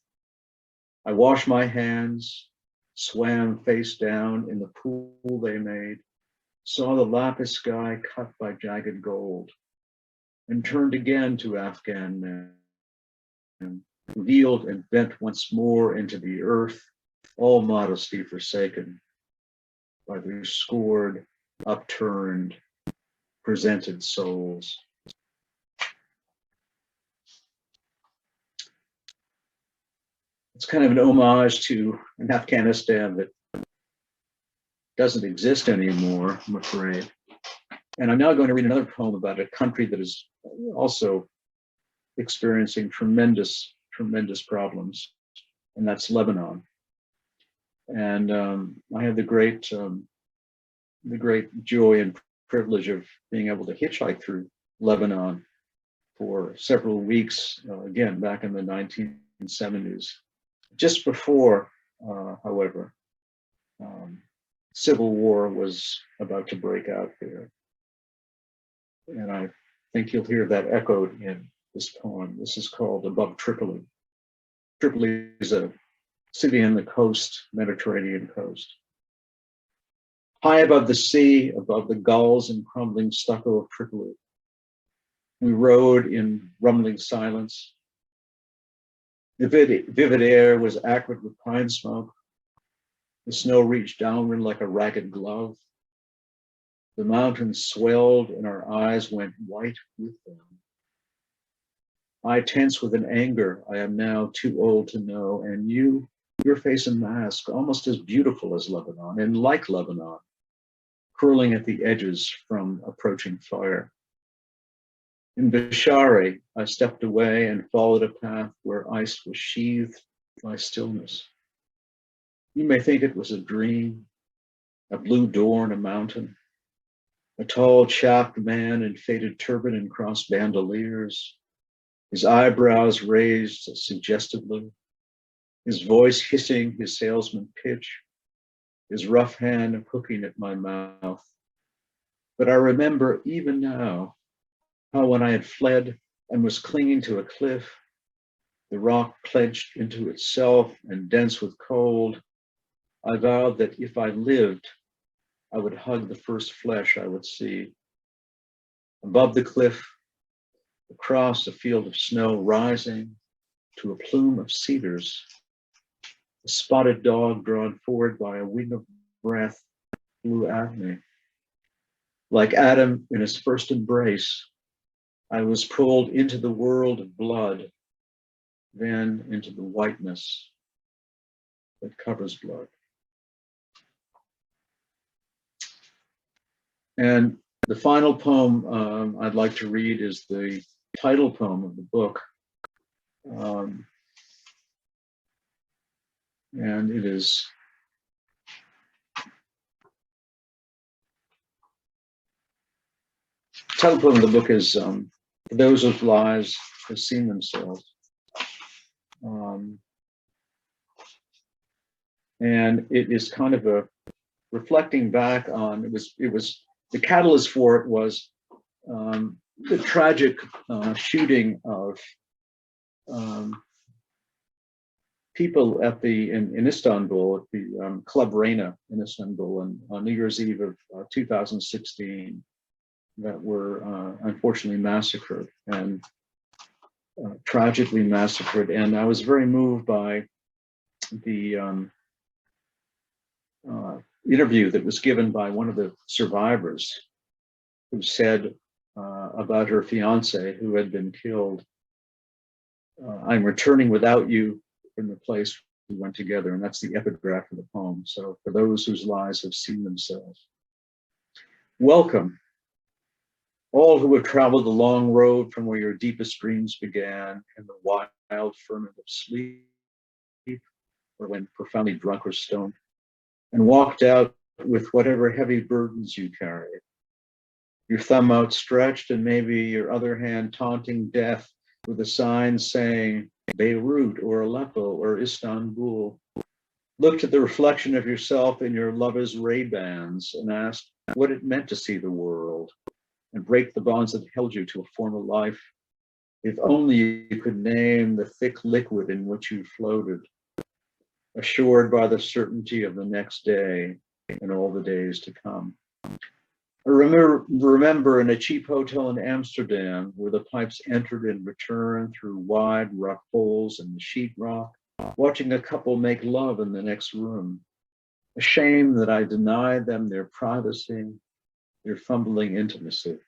I washed my hands, swam face down in the pool they made, saw the lapis sky cut by jagged gold, and turned again to Afghan men, revealed and bent once more into the earth, all modesty forsaken by their scored, upturned, presented souls. It's kind of an homage to an Afghanistan that doesn't exist anymore, I'm afraid. And I'm now going to read another poem about a country that is also experiencing tremendous, tremendous problems, and that's Lebanon. And I had the great joy and privilege of being able to hitchhike through Lebanon for several weeks, again, back in the 1970s. Just before, however, civil war was about to break out there. And I think you'll hear that echoed in this poem. This is called Above Tripoli. Tripoli is a city on the coast, Mediterranean coast. High above the sea, above the gulls and crumbling stucco of Tripoli, we rode in rumbling silence. The vivid air was acrid with pine smoke. The snow reached downward like a ragged glove. The mountains swelled and our eyes went white with them. I tense with an anger I am now too old to know, and you, your face and mask, almost as beautiful as Lebanon and like Lebanon, curling at the edges from approaching fire. In Bishari, I stepped away and followed a path where ice was sheathed by stillness. You may think it was a dream, a blue door in a mountain, a tall, chapped man in faded turban and crossed bandoliers, his eyebrows raised suggestively, his voice hissing his salesman pitch, his rough hand hooking at my mouth. But I remember even now how when I had fled and was clinging to a cliff, the rock clenched into itself and dense with cold, I vowed that if I lived, I would hug the first flesh I would see. Above the cliff, across a field of snow rising to a plume of cedars, a spotted dog drawn forward by a wing of breath flew at me. Like Adam in his first embrace, I was pulled into the world of blood, then into the whiteness that covers blood. And the final poem I'd like to read is the title poem of the book. And it is the title poem of the book is For Those With Lives have seen themselves. And it is kind of a reflecting back on, it was the catalyst for it was the tragic shooting of people at in Istanbul, at the Club Reina in Istanbul, on New Year's Eve of 2016, that were unfortunately massacred and tragically massacred. And I was very moved by the interview that was given by one of the survivors, who said about her fiance who had been killed, "I'm returning without you from the place we went together," and that's the epigraph of the poem. So for those whose lives have seen themselves, welcome, all who have traveled the long road from where your deepest dreams began in the wild ferment of sleep, or when profoundly drunk or stoned, and walked out with whatever heavy burdens you carried, your thumb outstretched and maybe your other hand taunting death with a sign saying Beirut or Aleppo or Istanbul. Looked at the reflection of yourself in your lover's Ray-Bans and asked what it meant to see the world and break the bonds that held you to a former life. If only you could name the thick liquid in which you floated, assured by the certainty of the next day and all the days to come. I remember in a cheap hotel in Amsterdam where the pipes entered and returned through wide rough holes in the sheetrock, watching a couple make love in the next room. Ashamed that I denied them their privacy, their fumbling intimacy.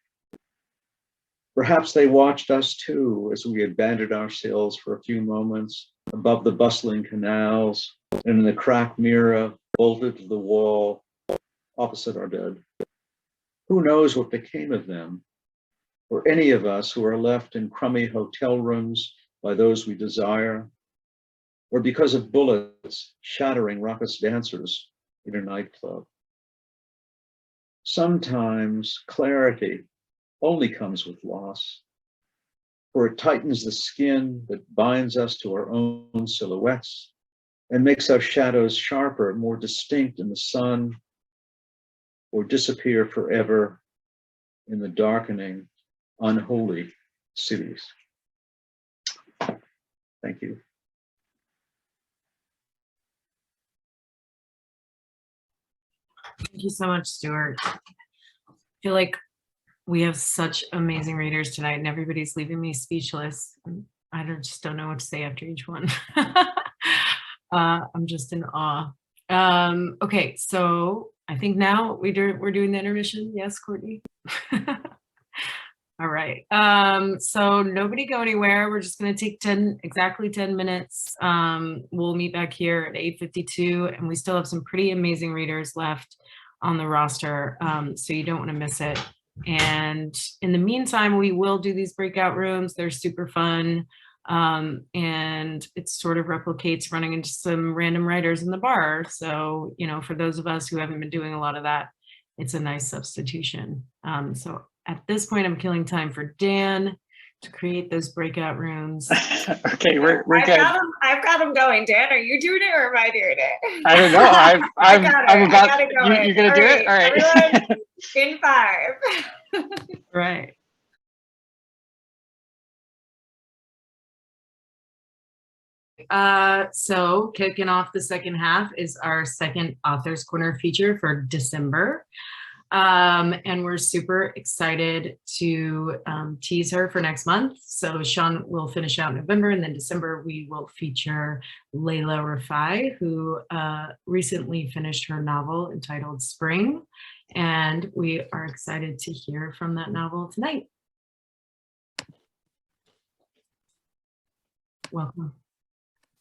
Perhaps they watched us too as we abandoned ourselves for a few moments above the bustling canals and in the cracked mirror bolted to the wall opposite our bed. Who knows what became of them, or any of us who are left in crummy hotel rooms by those we desire, or because of bullets shattering raucous dancers in a nightclub. Sometimes clarity only comes with loss, for it tightens the skin that binds us to our own silhouettes and makes our shadows sharper, more distinct in the sun, or disappear forever in the darkening, unholy cities. Thank you. Thank you so much, Stuart. I feel like we have such amazing readers tonight and everybody's leaving me speechless. Just don't know what to say after each one. I'm just in awe. Okay, so I think now we're doing the intermission. Yes, Courtney? All right. So nobody go anywhere. We're just going to take exactly 10 minutes. We'll meet back here at 8:52, and we still have some pretty amazing readers left on the roster, so you don't want to miss it. And in the meantime, we will do these breakout rooms. They're super fun. And it sort of replicates running into some random writers in the bar. So, you know, for those of us who haven't been doing a lot of that, it's a nice substitution. So at this point, I'm killing time for Dan to create those breakout rooms. Okay, we're good. I've got them going. Dan, are you doing it or am I doing it? I don't know. I'm about. You're gonna do it. All right. Everyone, in 5. Right. So kicking off the second half is our second Author's Corner feature for December. And we're super excited to tease her for next month. So Sean will finish out November, and then December we will feature Leila Rafei, who recently finished her novel entitled Spring. And we are excited to hear from that novel tonight. Welcome.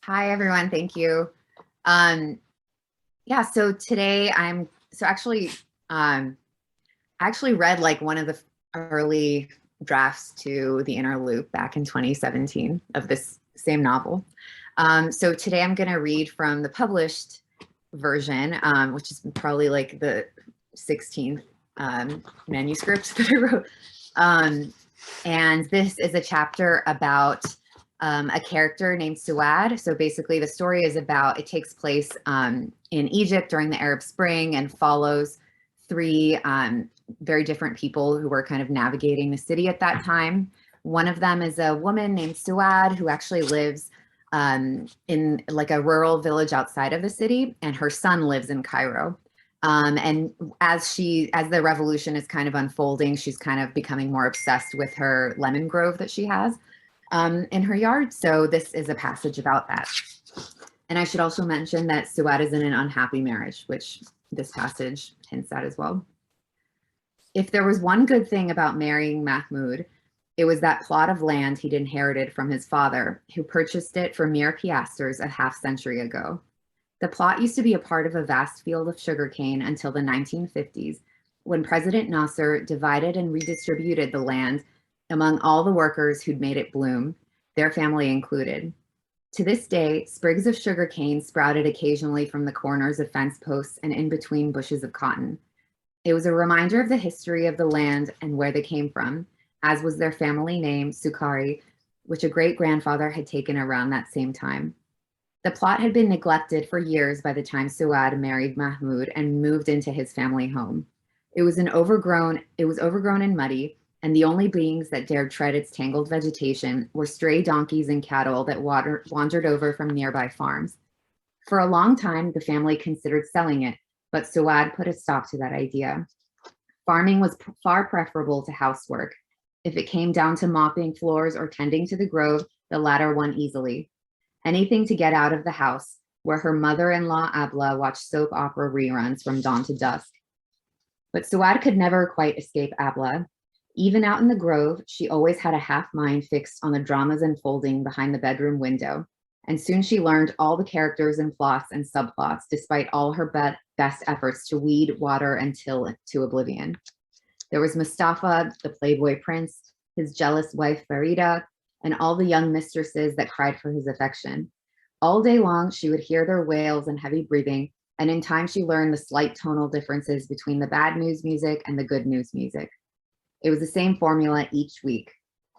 Hi, everyone. Thank you. Yeah, so today I actually read like one of the early drafts to The Inner Loop back in 2017 of this same novel. So today I'm going to read from the published version, which is probably like the 16th manuscript that I wrote. And this is a chapter about a character named Suad. So basically the story is about, it takes place in Egypt during the Arab Spring and follows three very different people who were kind of navigating the city at that time. One of them is a woman named Suad who actually lives in like a rural village outside of the city, and her son lives in Cairo. And as the revolution is kind of unfolding, she's kind of becoming more obsessed with her lemon grove that she has in her yard. So this is a passage about that. And I should also mention that Suad is in an unhappy marriage, which this passage hints at as well. If there was one good thing about marrying Mahmoud, it was that plot of land he'd inherited from his father, who purchased it for mere piastres a half-century ago. The plot used to be a part of a vast field of sugarcane until the 1950s, when President Nasser divided and redistributed the land among all the workers who'd made it bloom, their family included. To this day, sprigs of sugarcane sprouted occasionally from the corners of fence posts and in between bushes of cotton. It was a reminder of the history of the land and where they came from, as was their family name, Sukari, which a great-grandfather had taken around that same time. The plot had been neglected for years by the time Suad married Mahmoud and moved into his family home. It was overgrown and muddy, and the only beings that dared tread its tangled vegetation were stray donkeys and cattle that wandered over from nearby farms. For a long time, the family considered selling it, but Suad put a stop to that idea. Farming was far preferable to housework. If it came down to mopping floors or tending to the grove, the latter won easily. Anything to get out of the house, where her mother-in-law Abla watched soap opera reruns from dawn to dusk. But Suad could never quite escape Abla. Even out in the grove, she always had a half mind fixed on the dramas unfolding behind the bedroom window, and soon she learned all the characters and plots and subplots, despite all her best efforts to weed, water, and till to oblivion. There was Mustafa, the playboy prince, his jealous wife Farida, and all the young mistresses that cried for his affection. All day long, she would hear their wails and heavy breathing, and in time she learned the slight tonal differences between the bad news music and the good news music. It was the same formula each week.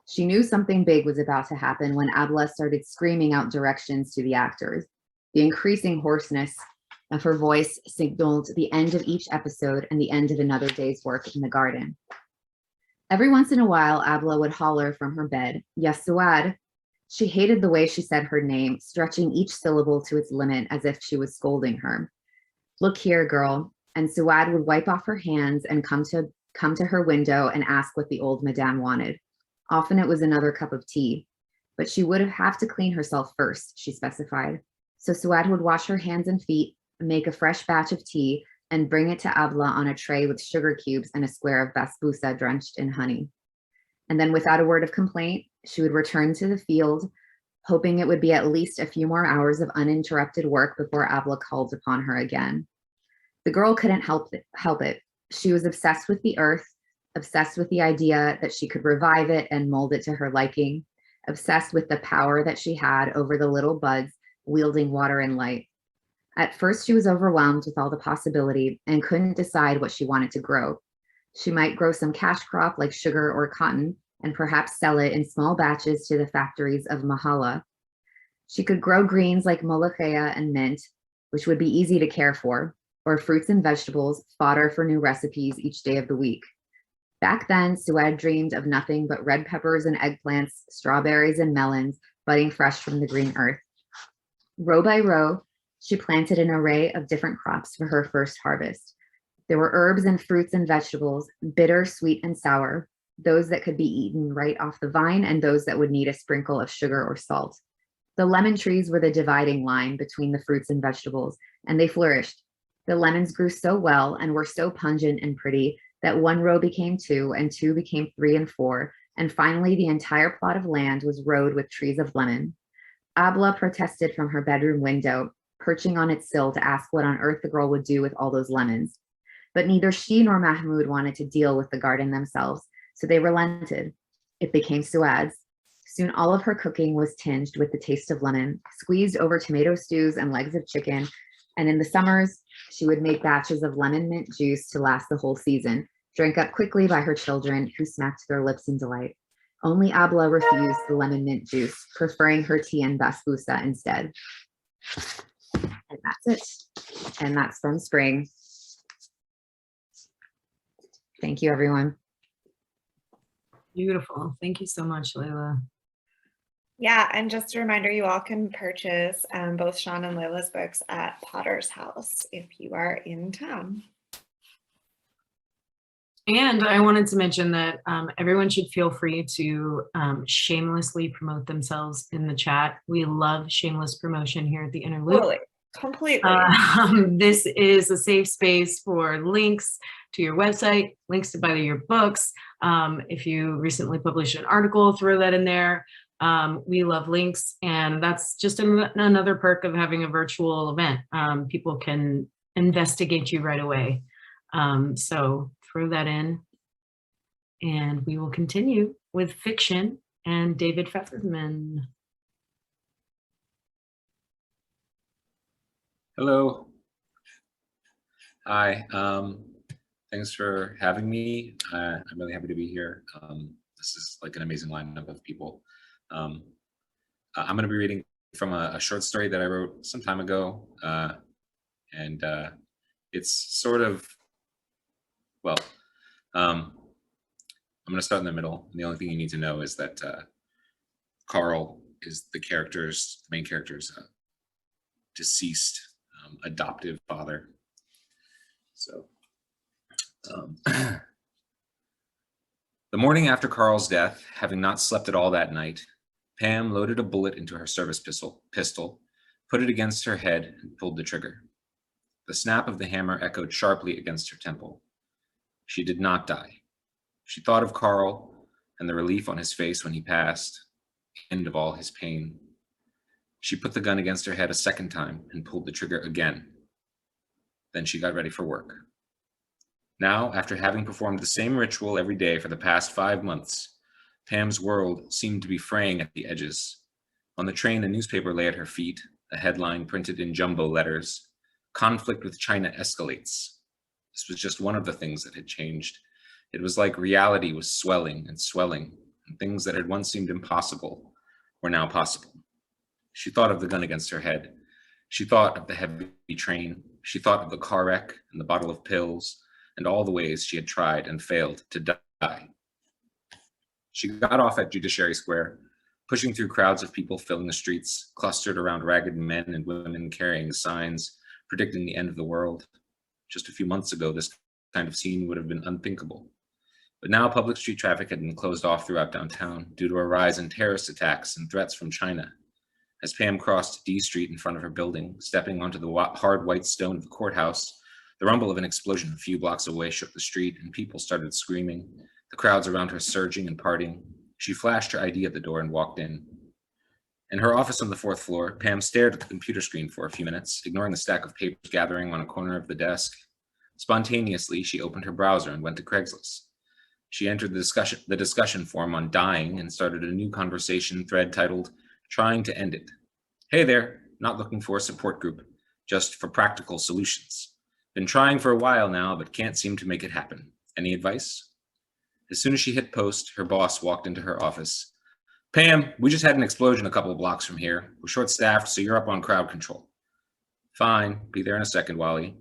She knew something big was about to happen when Abla started screaming out directions to the actors. The increasing hoarseness of her voice signaled the end of each episode and the end of another day's work in the garden. Every once in a while, Abla would holler from her bed, "Yes, Suad." She hated the way she said her name, stretching each syllable to its limit as if she was scolding her. "Look here, girl." And Suad would wipe off her hands and come to her window and ask what the old madame wanted. Often it was another cup of tea, but she would have to clean herself first, she specified. So Suad would wash her hands and feet, make a fresh batch of tea, and bring it to Abla on a tray with sugar cubes and a square of basbousa drenched in honey. And then without a word of complaint, she would return to the field, hoping it would be at least a few more hours of uninterrupted work before Abla called upon her again. The girl couldn't help it. She was obsessed with the earth, obsessed with the idea that she could revive it and mold it to her liking, obsessed with the power that she had over the little buds wielding water and light. At first, she was overwhelmed with all the possibility and couldn't decide what she wanted to grow. She might grow some cash crop like sugar or cotton and perhaps sell it in small batches to the factories of Mahala. She could grow greens like molokhaya and mint, which would be easy to care for, or fruits and vegetables, fodder for new recipes each day of the week. Back then, Suad dreamed of nothing but red peppers and eggplants, strawberries and melons, budding fresh from the green earth. Row by row, she planted an array of different crops for her first harvest. There were herbs and fruits and vegetables, bitter, sweet, and sour, those that could be eaten right off the vine and those that would need a sprinkle of sugar or salt. The lemon trees were the dividing line between the fruits and vegetables, and they flourished. The lemons grew so well and were so pungent and pretty that one row became two, and two became 3 and 4, and finally the entire plot of land was rowed with trees of lemon. Abla protested from her bedroom window, perching on its sill to ask what on earth the girl would do with all those lemons. But neither she nor Mahmoud wanted to deal with the garden themselves, so they relented. It became Suad's. Soon all of her cooking was tinged with the taste of lemon, squeezed over tomato stews and legs of chicken, and in the summers, she would make batches of lemon mint juice to last the whole season, drank up quickly by her children, who smacked their lips in delight. Only Abla refused the lemon mint juice, preferring her tea and basbousa instead. And that's it. And that's from Spring. Thank you, everyone. Beautiful. Thank you so much, Leila. Yeah, and just a reminder, you all can purchase both Sean and Leila's books at Potter's House if you are in town. And I wanted to mention that everyone should feel free to shamelessly promote themselves in the chat. We love shameless promotion here at the Inner Loop. Totally, completely. This is a safe space for links to your website, links to buy your books. If you recently published an article, throw that in there. We love links, and that's just another perk of having a virtual event. People can investigate you right away. So throw that in, and we will continue with fiction and David Featherman. Hello. Hi. Thanks for having me. I'm really happy to be here. This is like an amazing lineup of people. I'm going to be reading from a short story that I wrote some time ago. And it's sort of, well, I'm going to start in the middle. And the only thing you need to know is that Carl is the main character's deceased adoptive father. So the morning after Carl's death, having not slept at all that night, Pam loaded a bullet into her service pistol, put it against her head, and pulled the trigger. The snap of the hammer echoed sharply against her temple. She did not die. She thought of Carl and the relief on his face when he passed, the end of all his pain. She put the gun against her head a second time and pulled the trigger again. Then she got ready for work. Now, after having performed the same ritual every day for the past 5 months, Pam's world seemed to be fraying at the edges. On the train, a newspaper lay at her feet, a headline printed in jumbo letters, "Conflict with China escalates." This was just one of the things that had changed. It was like reality was swelling, and things that had once seemed impossible were now possible. She thought of the gun against her head. She thought of the heavy train. She thought of the car wreck and the bottle of pills and all the ways she had tried and failed to die. She got off at Judiciary Square, pushing through crowds of people filling the streets, clustered around ragged men and women carrying signs predicting the end of the world. Just a few months ago, this kind of scene would have been unthinkable. But now public street traffic had been closed off throughout downtown due to a rise in terrorist attacks and threats from China. As Pam crossed D Street in front of her building, stepping onto the hard white stone of the courthouse, the rumble of an explosion a few blocks away shook the street and people started screaming, the crowds around her surging and parting. She flashed her ID at the door and walked in. In her office on the 4th floor, Pam stared at the computer screen for a few minutes, ignoring the stack of papers gathering on a corner of the desk. Spontaneously, she opened her browser and went to Craigslist. She entered the discussion forum on dying and started a new conversation thread titled, "Trying to End It." "Hey there, not looking for a support group, just for practical solutions. Been trying for a while now, but can't seem to make it happen. Any advice?" As soon as she hit post, her boss walked into her office. "Pam, we just had an explosion a couple of blocks from here. We're short-staffed, so you're up on crowd control." "Fine, be there in a second, Wally."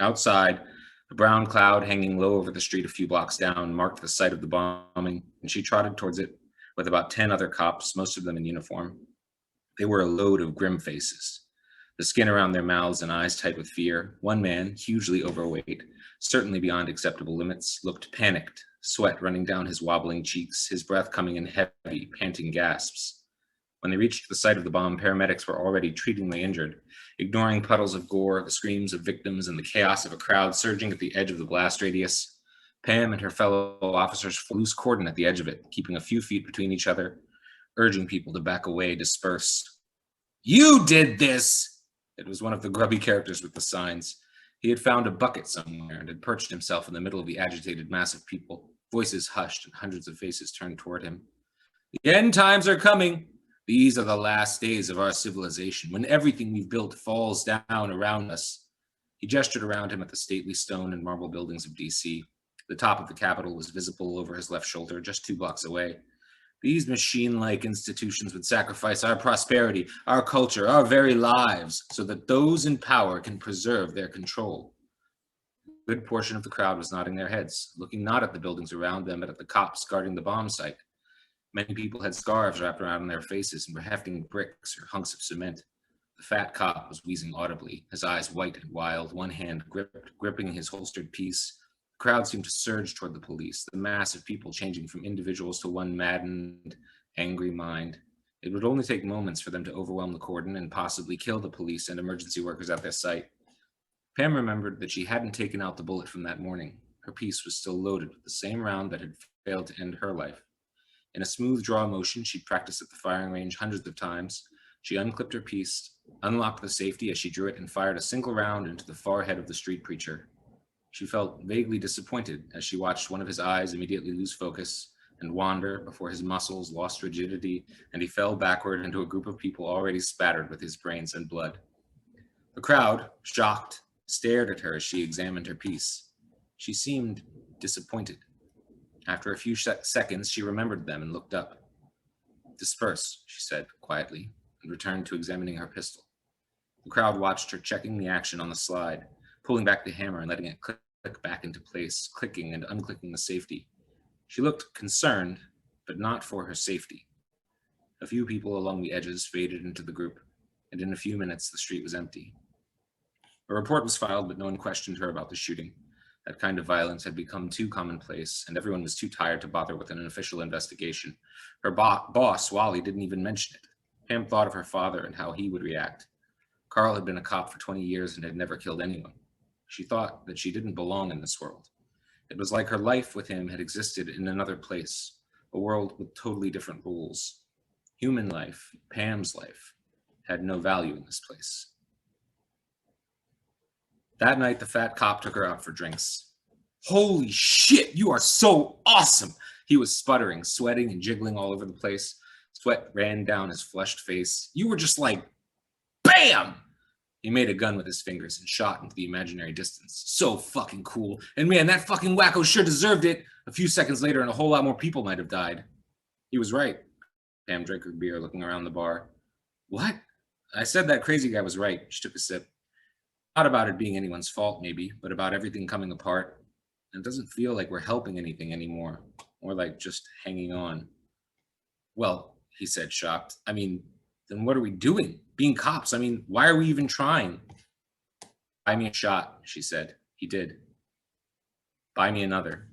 Outside, a brown cloud hanging low over the street a few blocks down marked the site of the bombing, and she trotted towards it with about 10 other cops, most of them in uniform. They were a load of grim faces, the skin around their mouths and eyes tight with fear. One man, hugely overweight, certainly beyond acceptable limits, looked panicked, sweat running down his wobbling cheeks, his breath coming in heavy, panting gasps. When they reached the site of the bomb, paramedics were already treating the injured, ignoring puddles of gore, the screams of victims, and the chaos of a crowd surging at the edge of the blast radius. Pam and her fellow officers flew loose cordon at the edge of it, keeping a few feet between each other, urging people to back away, disperse. "You did this!" It was one of the grubby characters with the signs. He had found a bucket somewhere and had perched himself in the middle of the agitated mass of people, voices hushed and hundreds of faces turned toward him. "The end times are coming. These are the last days of our civilization, when everything we've built falls down around us." He gestured around him at the stately stone and marble buildings of DC. The top of the Capitol was visible over his left shoulder, just 2 blocks away. These machine-like institutions would sacrifice our prosperity, our culture, our very lives, so that those in power can preserve their control. A good portion of the crowd was nodding their heads, looking not at the buildings around them, but at the cops guarding the bomb site. Many people had scarves wrapped around their faces and were hefting bricks or hunks of cement. The fat cop was wheezing audibly, his eyes white and wild, one hand gripping his holstered piece. The crowd seemed to surge toward the police, the mass of people changing from individuals to one maddened, angry mind. It would only take moments for them to overwhelm the cordon and possibly kill the police and emergency workers at their site. Pam remembered that she hadn't taken out the bullet from that morning. Her piece was still loaded with the same round that had failed to end her life. In a smooth draw motion she'd practiced at the firing range hundreds of times, she unclipped her piece, unlocked the safety as she drew it, and fired a single round into the far head of the street preacher. She felt vaguely disappointed as she watched one of his eyes immediately lose focus and wander before his muscles lost rigidity and he fell backward into a group of people already spattered with his brains and blood. The crowd, shocked, stared at her as she examined her piece. She seemed disappointed. After a few seconds, she remembered them and looked up. "Disperse," she said quietly, and returned to examining her pistol. The crowd watched her checking the action on the slide, pulling back the hammer and letting it click back into place, clicking and unclicking the safety. She looked concerned, but not for her safety. A few people along the edges faded into the group, and in a few minutes the street was empty. A report was filed, but no one questioned her about the shooting. That kind of violence had become too commonplace, and everyone was too tired to bother with an official investigation. Her boss, Wally, didn't even mention it. Pam thought of her father and how he would react. Carl had been a cop for 20 years and had never killed anyone. She thought that she didn't belong in this world. It was like her life with him had existed in another place, a world with totally different rules. Human life, Pam's life, had no value in this place. That night, the fat cop took her out for drinks. "Holy shit, you are so awesome!" He was sputtering, sweating, and jiggling all over the place. Sweat ran down his flushed face. "You were just like, BAM!" He made a gun with his fingers and shot into the imaginary distance. "So fucking cool. And man, that fucking wacko sure deserved it." A few seconds later, and a whole lot more people might have died. He was right. Pam drank her beer, looking around the bar. "What?" "I said that crazy guy was right." She took a sip. "Not about it being anyone's fault, maybe, but about everything coming apart. And it doesn't feel like we're helping anything anymore. More like just hanging on." "Well," he said, shocked. "I mean, then what are we doing? Being cops? I mean, why are we even trying?" "Buy me a shot," she said. He did. "Buy me another."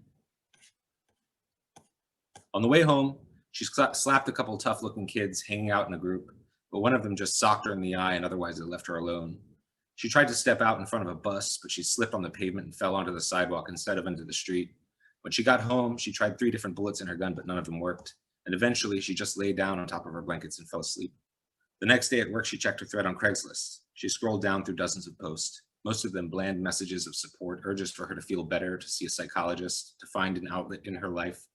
On the way home, she slapped a couple tough-looking kids hanging out in a group, but one of them just socked her in the eye and otherwise they left her alone. She tried to step out in front of a bus, but she slipped on the pavement and fell onto the sidewalk instead of into the street. When she got home, she tried 3 different bullets in her gun, but none of them worked. And eventually, she just lay down on top of her blankets and fell asleep. The next day at work, she checked her thread on Craigslist. She scrolled down through dozens of posts, most of them bland messages of support, urges for her to feel better, to see a psychologist, to find an outlet in her life.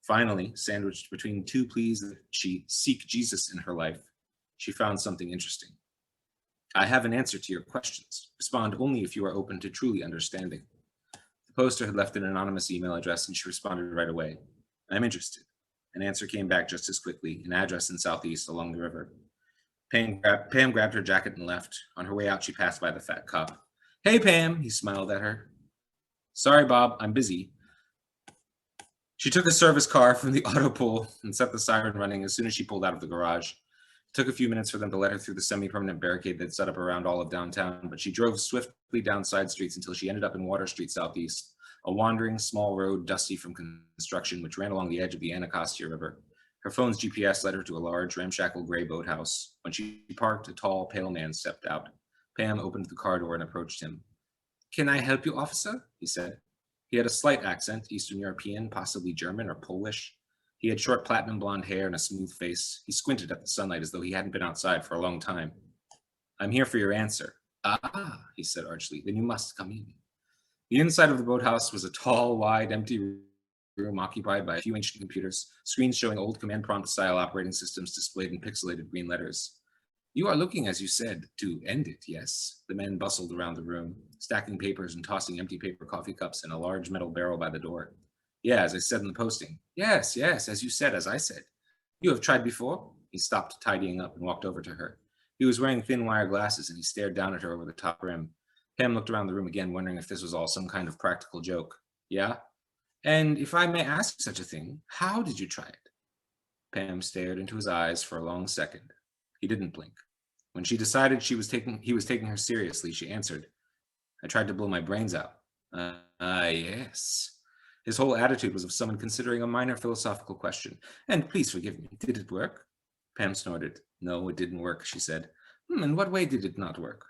Finally, sandwiched between 2 pleas that she seek Jesus in her life, she found something interesting. "I have an answer to your questions. Respond only if you are open to truly understanding." The poster had left an anonymous email address and she responded right away. "I'm interested." An answer came back just as quickly, an address in Southeast along the river. Pam grabbed her jacket and left. On her way out, she passed by the fat cop. "Hey, Pam," he smiled at her. "Sorry, Bob, I'm busy." She took a service car from the auto pool and set the siren running as soon as she pulled out of the garage. It took a few minutes for them to let her through the semi-permanent barricade they'd set up around all of downtown, but she drove swiftly down side streets until she ended up in Water Street Southeast, a wandering small road dusty from construction which ran along the edge of the Anacostia River. Her phone's GPS led her to a large, ramshackle gray boathouse. When she parked, a tall, pale man stepped out. Pam opened the car door and approached him. "Can I help you, officer?" he said. He had a slight accent, Eastern European, possibly German or Polish. He had short platinum blonde hair and a smooth face. He squinted at the sunlight as though he hadn't been outside for a long time. "I'm here for your answer." "Ah," he said archly, "then you must come in." The inside of the boathouse was a tall, wide, empty room occupied by a few ancient computers, screens showing old command prompt style operating systems displayed in pixelated green letters. "You are looking, as you said, to end it, yes?" The man bustled around the room, stacking papers and tossing empty paper coffee cups in a large metal barrel by the door. "Yeah, as I said in the posting." Yes, as you said, as I said." You have tried before? He stopped tidying up and walked over to her. He was wearing thin wire glasses and he stared down at her over the top rim. Pam looked around the room again, wondering if this was all some kind of practical joke. Yeah? And if I may ask such a thing, how did you try it? Pam stared into his eyes for a long second. He didn't blink. When she decided he was taking her seriously, she answered, I tried to blow my brains out. Yes. His whole attitude was of someone considering a minor philosophical question. And please forgive me, did it work? Pam snorted. No, it didn't work, she said. In what way did it not work?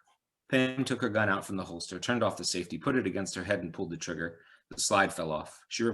Pam took her gun out from the holster, turned off the safety, put it against her head and pulled the trigger. The slide fell off. She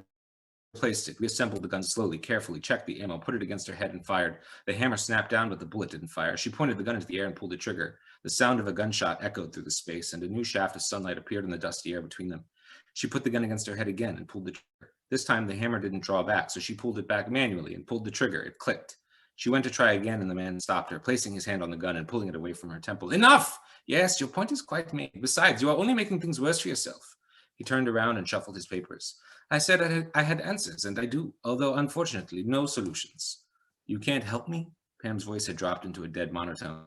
replaced it, reassembled the gun slowly, carefully, checked the ammo, put it against her head and fired. The hammer snapped down, but the bullet didn't fire. She pointed the gun into the air and pulled the trigger. The sound of a gunshot echoed through the space, and a new shaft of sunlight appeared in the dusty air between them. She put the gun against her head again and pulled the trigger. This time the hammer didn't draw back, so she pulled it back manually and pulled the trigger. It clicked. She went to try again, and the man stopped her, placing his hand on the gun and pulling it away from her temple. Enough! Yes, your point is quite made. Besides, you are only making things worse for yourself. He turned around and shuffled his papers. I said I had answers, and I do, although unfortunately no solutions. You can't help me? Pam's voice had dropped into a dead monotone.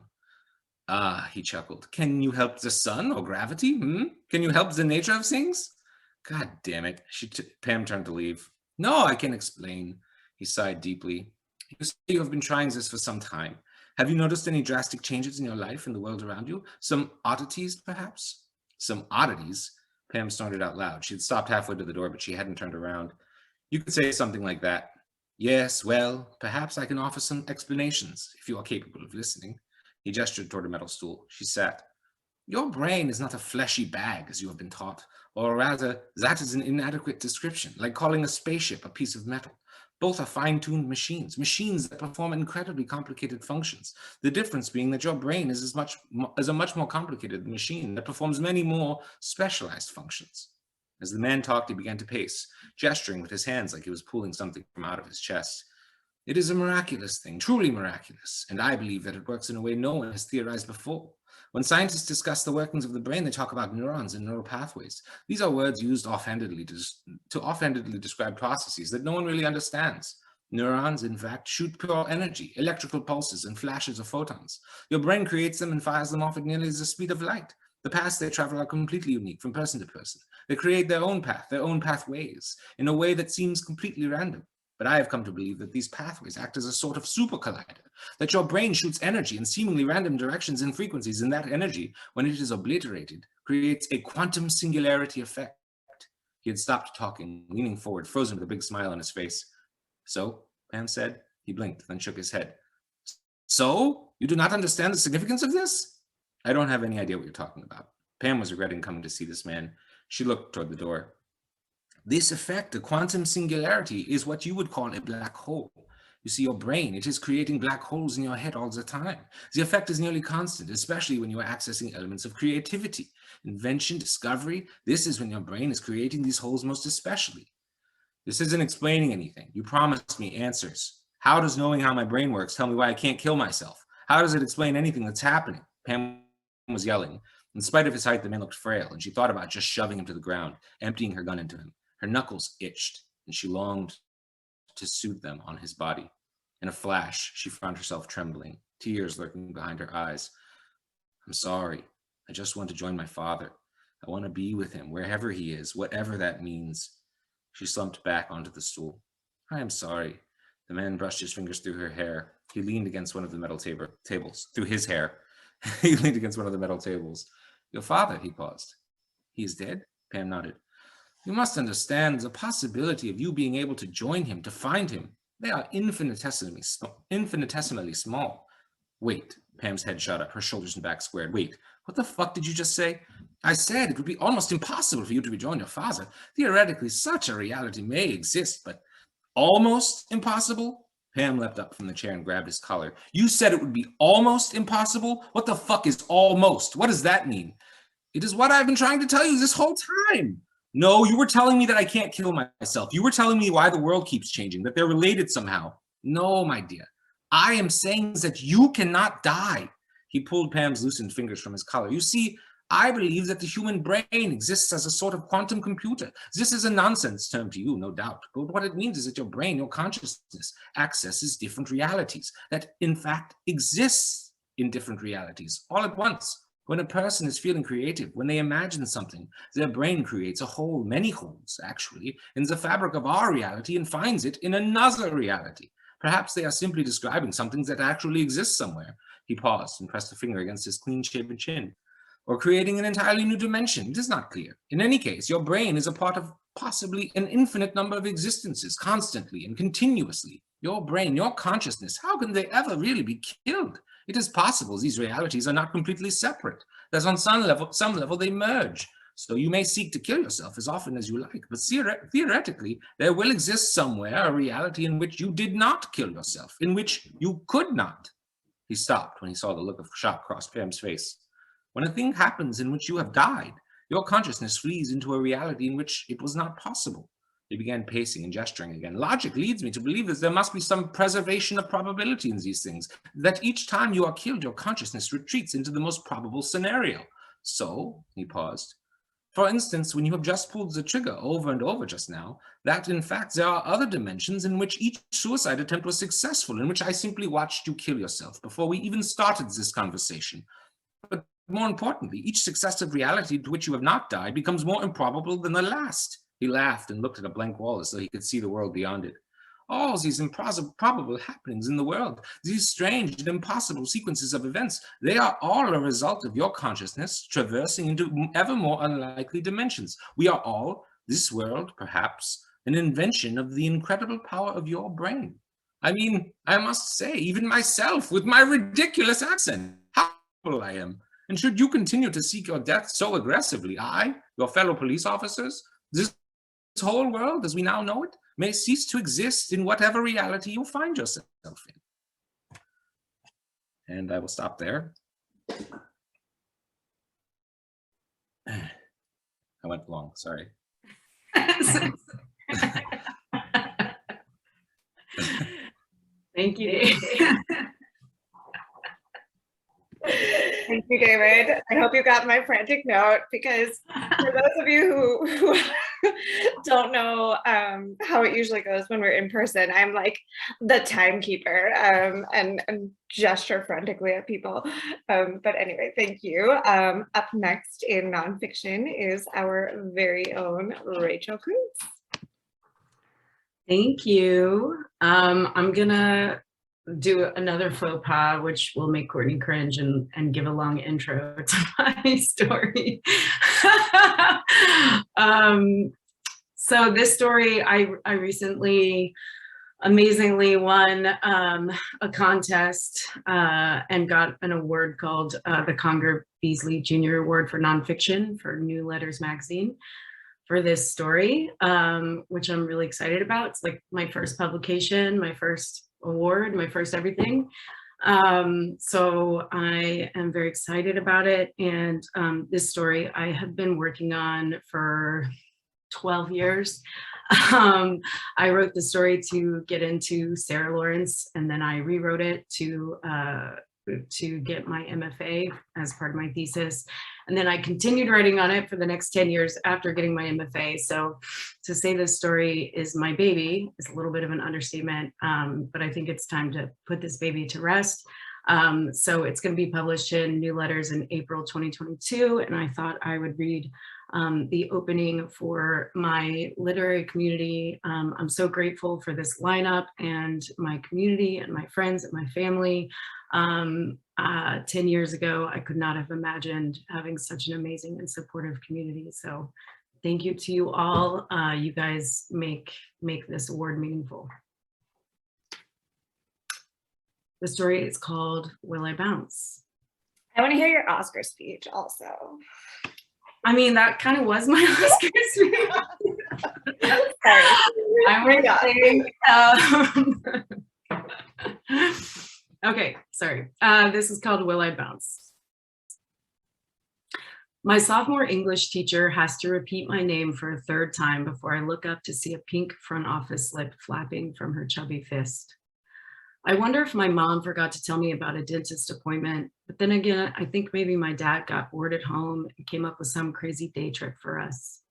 Ah, he chuckled. Can you help the sun or gravity? Can you help the nature of things? God damn it. Pam turned to leave. No, I can explain. He sighed deeply. You say you have been trying this for some time. Have you noticed any drastic changes in your life and the world around you? Some oddities, perhaps? Some oddities? Pam snorted out loud. She had stopped halfway to the door, but she hadn't turned around. You could say something like that. Yes, well, perhaps I can offer some explanations, if you are capable of listening. He gestured toward a metal stool. She sat. Your brain is not a fleshy bag, as you have been taught, or rather, that is an inadequate description, like calling a spaceship a piece of metal. Both are fine-tuned machines that perform incredibly complicated functions. The difference being that your brain is a much more complicated machine that performs many more specialized functions. As the man talked, he began to pace, gesturing with his hands like he was pulling something from out of his chest. It is a miraculous thing, truly miraculous, and I believe that it works in a way no one has theorized before. When scientists discuss the workings of the brain, they talk about neurons and neural pathways. These are words used offhandedly to offhandedly describe processes that no one really understands. Neurons, in fact, shoot pure energy, electrical pulses and flashes of photons. Your brain creates them and fires them off at nearly the speed of light. The paths they travel are completely unique from person to person. They create their own path, their own pathways, in a way that seems completely random. But I have come to believe that these pathways act as a sort of super collider, that your brain shoots energy in seemingly random directions and frequencies, and that energy, when it is obliterated, creates a quantum singularity effect. He had stopped talking, leaning forward, frozen with a big smile on his face. So, Pam said. He blinked, then shook his head. So, you do not understand the significance of this? I don't have any idea what you're talking about. Pam was regretting coming to see this man. She looked toward the door. This effect, the quantum singularity, is what you would call a black hole. You see, your brain, it is creating black holes in your head all the time. The effect is nearly constant, especially when you are accessing elements of creativity, invention, discovery. This is when your brain is creating these holes most especially. This isn't explaining anything. You promised me answers. How does knowing how my brain works tell me why I can't kill myself? How does it explain anything that's happening? Pam was yelling. In spite of his height, the man looked frail, and she thought about just shoving him to the ground, emptying her gun into him. Her knuckles itched, and she longed to soothe them on his body. In a flash, she found herself trembling, tears lurking behind her eyes. I'm sorry. I just want to join my father. I want to be with him, wherever he is, whatever that means. She slumped back onto the stool. I am sorry. The man brushed his fingers through her hair. He leaned against one of the metal tables. Through his hair. He leaned against one of the metal tables. Your father, he paused. He is dead? Pam nodded. You must understand the possibility of you being able to join him, to find him. They are infinitesimally small. Wait, Pam's head shot up, her shoulders and back squared. Wait, what the fuck did you just say? I said it would be almost impossible for you to rejoin your father. Theoretically, such a reality may exist, but almost impossible? Pam leapt up from the chair and grabbed his collar. You said it would be almost impossible? What the fuck is almost? What does that mean? It is what I've been trying to tell you this whole time. No, you were telling me that I can't kill myself. You were telling me why the world keeps changing, that they're related somehow. No, my dear. I am saying that you cannot die. He pulled Pam's loosened fingers from his collar. You see, I believe that the human brain exists as a sort of quantum computer. This is a nonsense term to you, no doubt, but what it means is that your brain, your consciousness, accesses different realities that in fact exists in different realities all at once. When a person is feeling creative, when they imagine something, their brain creates a hole, many holes actually, in the fabric of our reality and finds it in another reality. Perhaps they are simply describing something that actually exists somewhere. He paused and pressed a finger against his clean-shaven chin. Or creating an entirely new dimension. It is not clear. In any case, your brain is a part of possibly an infinite number of existences, constantly and continuously. Your brain, your consciousness, how can they ever really be killed? It is possible these realities are not completely separate, that on some level they merge. So you may seek to kill yourself as often as you like, but theoretically, there will exist somewhere a reality in which you did not kill yourself, in which you could not. He stopped when he saw the look of shock across Pam's face. When a thing happens in which you have died, your consciousness flees into a reality in which it was not possible. He began pacing and gesturing again. Logic leads me to believe that there must be some preservation of probability in these things, that each time you are killed, your consciousness retreats into the most probable scenario. So, he paused, for instance, when you have just pulled the trigger over and over just now, that in fact there are other dimensions in which each suicide attempt was successful, in which I simply watched you kill yourself before we even started this conversation. But more importantly, each successive reality to which you have not died becomes more improbable than the last. He laughed and looked at a blank wall as though he could see the world beyond it. All these improbable happenings in the world, these strange and impossible sequences of events, they are all a result of your consciousness traversing into ever more unlikely dimensions. We are all, this world perhaps, an invention of the incredible power of your brain. I mean, I must say, even myself, with my ridiculous accent, how humble I am. And should you continue to seek your death so aggressively, I, your fellow police officers, this whole world as we now know it, may cease to exist in whatever reality you find yourself in. And I will stop there. I went long, sorry. Thank you, Dave. Thank you, David. I hope you got my frantic note, because for those of you who don't know how it usually goes when we're in person, I'm like the timekeeper and gesture frantically at people. But anyway, thank you. Up next in nonfiction is our very own Rachel Cruz. Thank you. I'm gonna do another faux pas, which will make Courtney cringe and give a long intro to my story. So this story, I recently amazingly won a contest and got an award called the Conger Beasley Jr. Award for Nonfiction for New Letters magazine for this story, which I'm really excited about. It's like my first publication, my first award, my first everything. So I am very excited about it. And this story I have been working on for 12 years. I wrote the story to get into Sarah Lawrence, and then I rewrote it to get my MFA as part of my thesis. And then I continued writing on it for the next 10 years after getting my MFA. So to say this story is my baby is a little bit of an understatement, but I think it's time to put this baby to rest. So it's going to be published in New Letters in April 2022. And I thought I would read the opening for my literary community. I'm so grateful for this lineup and my community and my friends and my family. 10 years ago, I could not have imagined having such an amazing and supportive community. So thank you to you all. You guys make this award meaningful. The story is called Will I Bounce? I want to hear your Oscar speech also. I mean, that kind of was my Oscar speech. Sorry. I'm okay, sorry. This is called Will I Bounce? My sophomore English teacher has to repeat my name for a third time before I look up to see a pink front office slip flapping from her chubby fist. I wonder if my mom forgot to tell me about a dentist appointment, but then again, I think maybe my dad got bored at home and came up with some crazy day trip for us.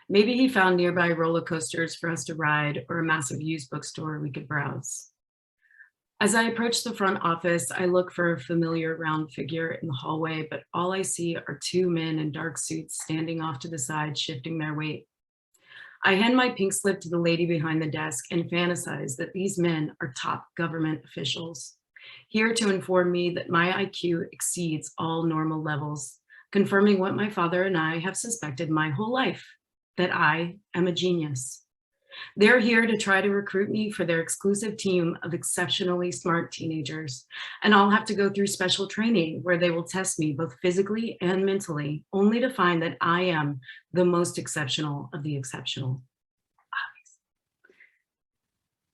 Maybe he found nearby roller coasters for us to ride or a massive used bookstore we could browse. As I approach the front office, I look for a familiar round figure in the hallway, but all I see are two men in dark suits standing off to the side, shifting their weight. I hand my pink slip to the lady behind the desk and fantasize that these men are top government officials, here to inform me that my IQ exceeds all normal levels, confirming what my father and I have suspected my whole life, that I am a genius. They're here to try to recruit me for their exclusive team of exceptionally smart teenagers, and I'll have to go through special training where they will test me both physically and mentally, only to find that I am the most exceptional of the exceptional.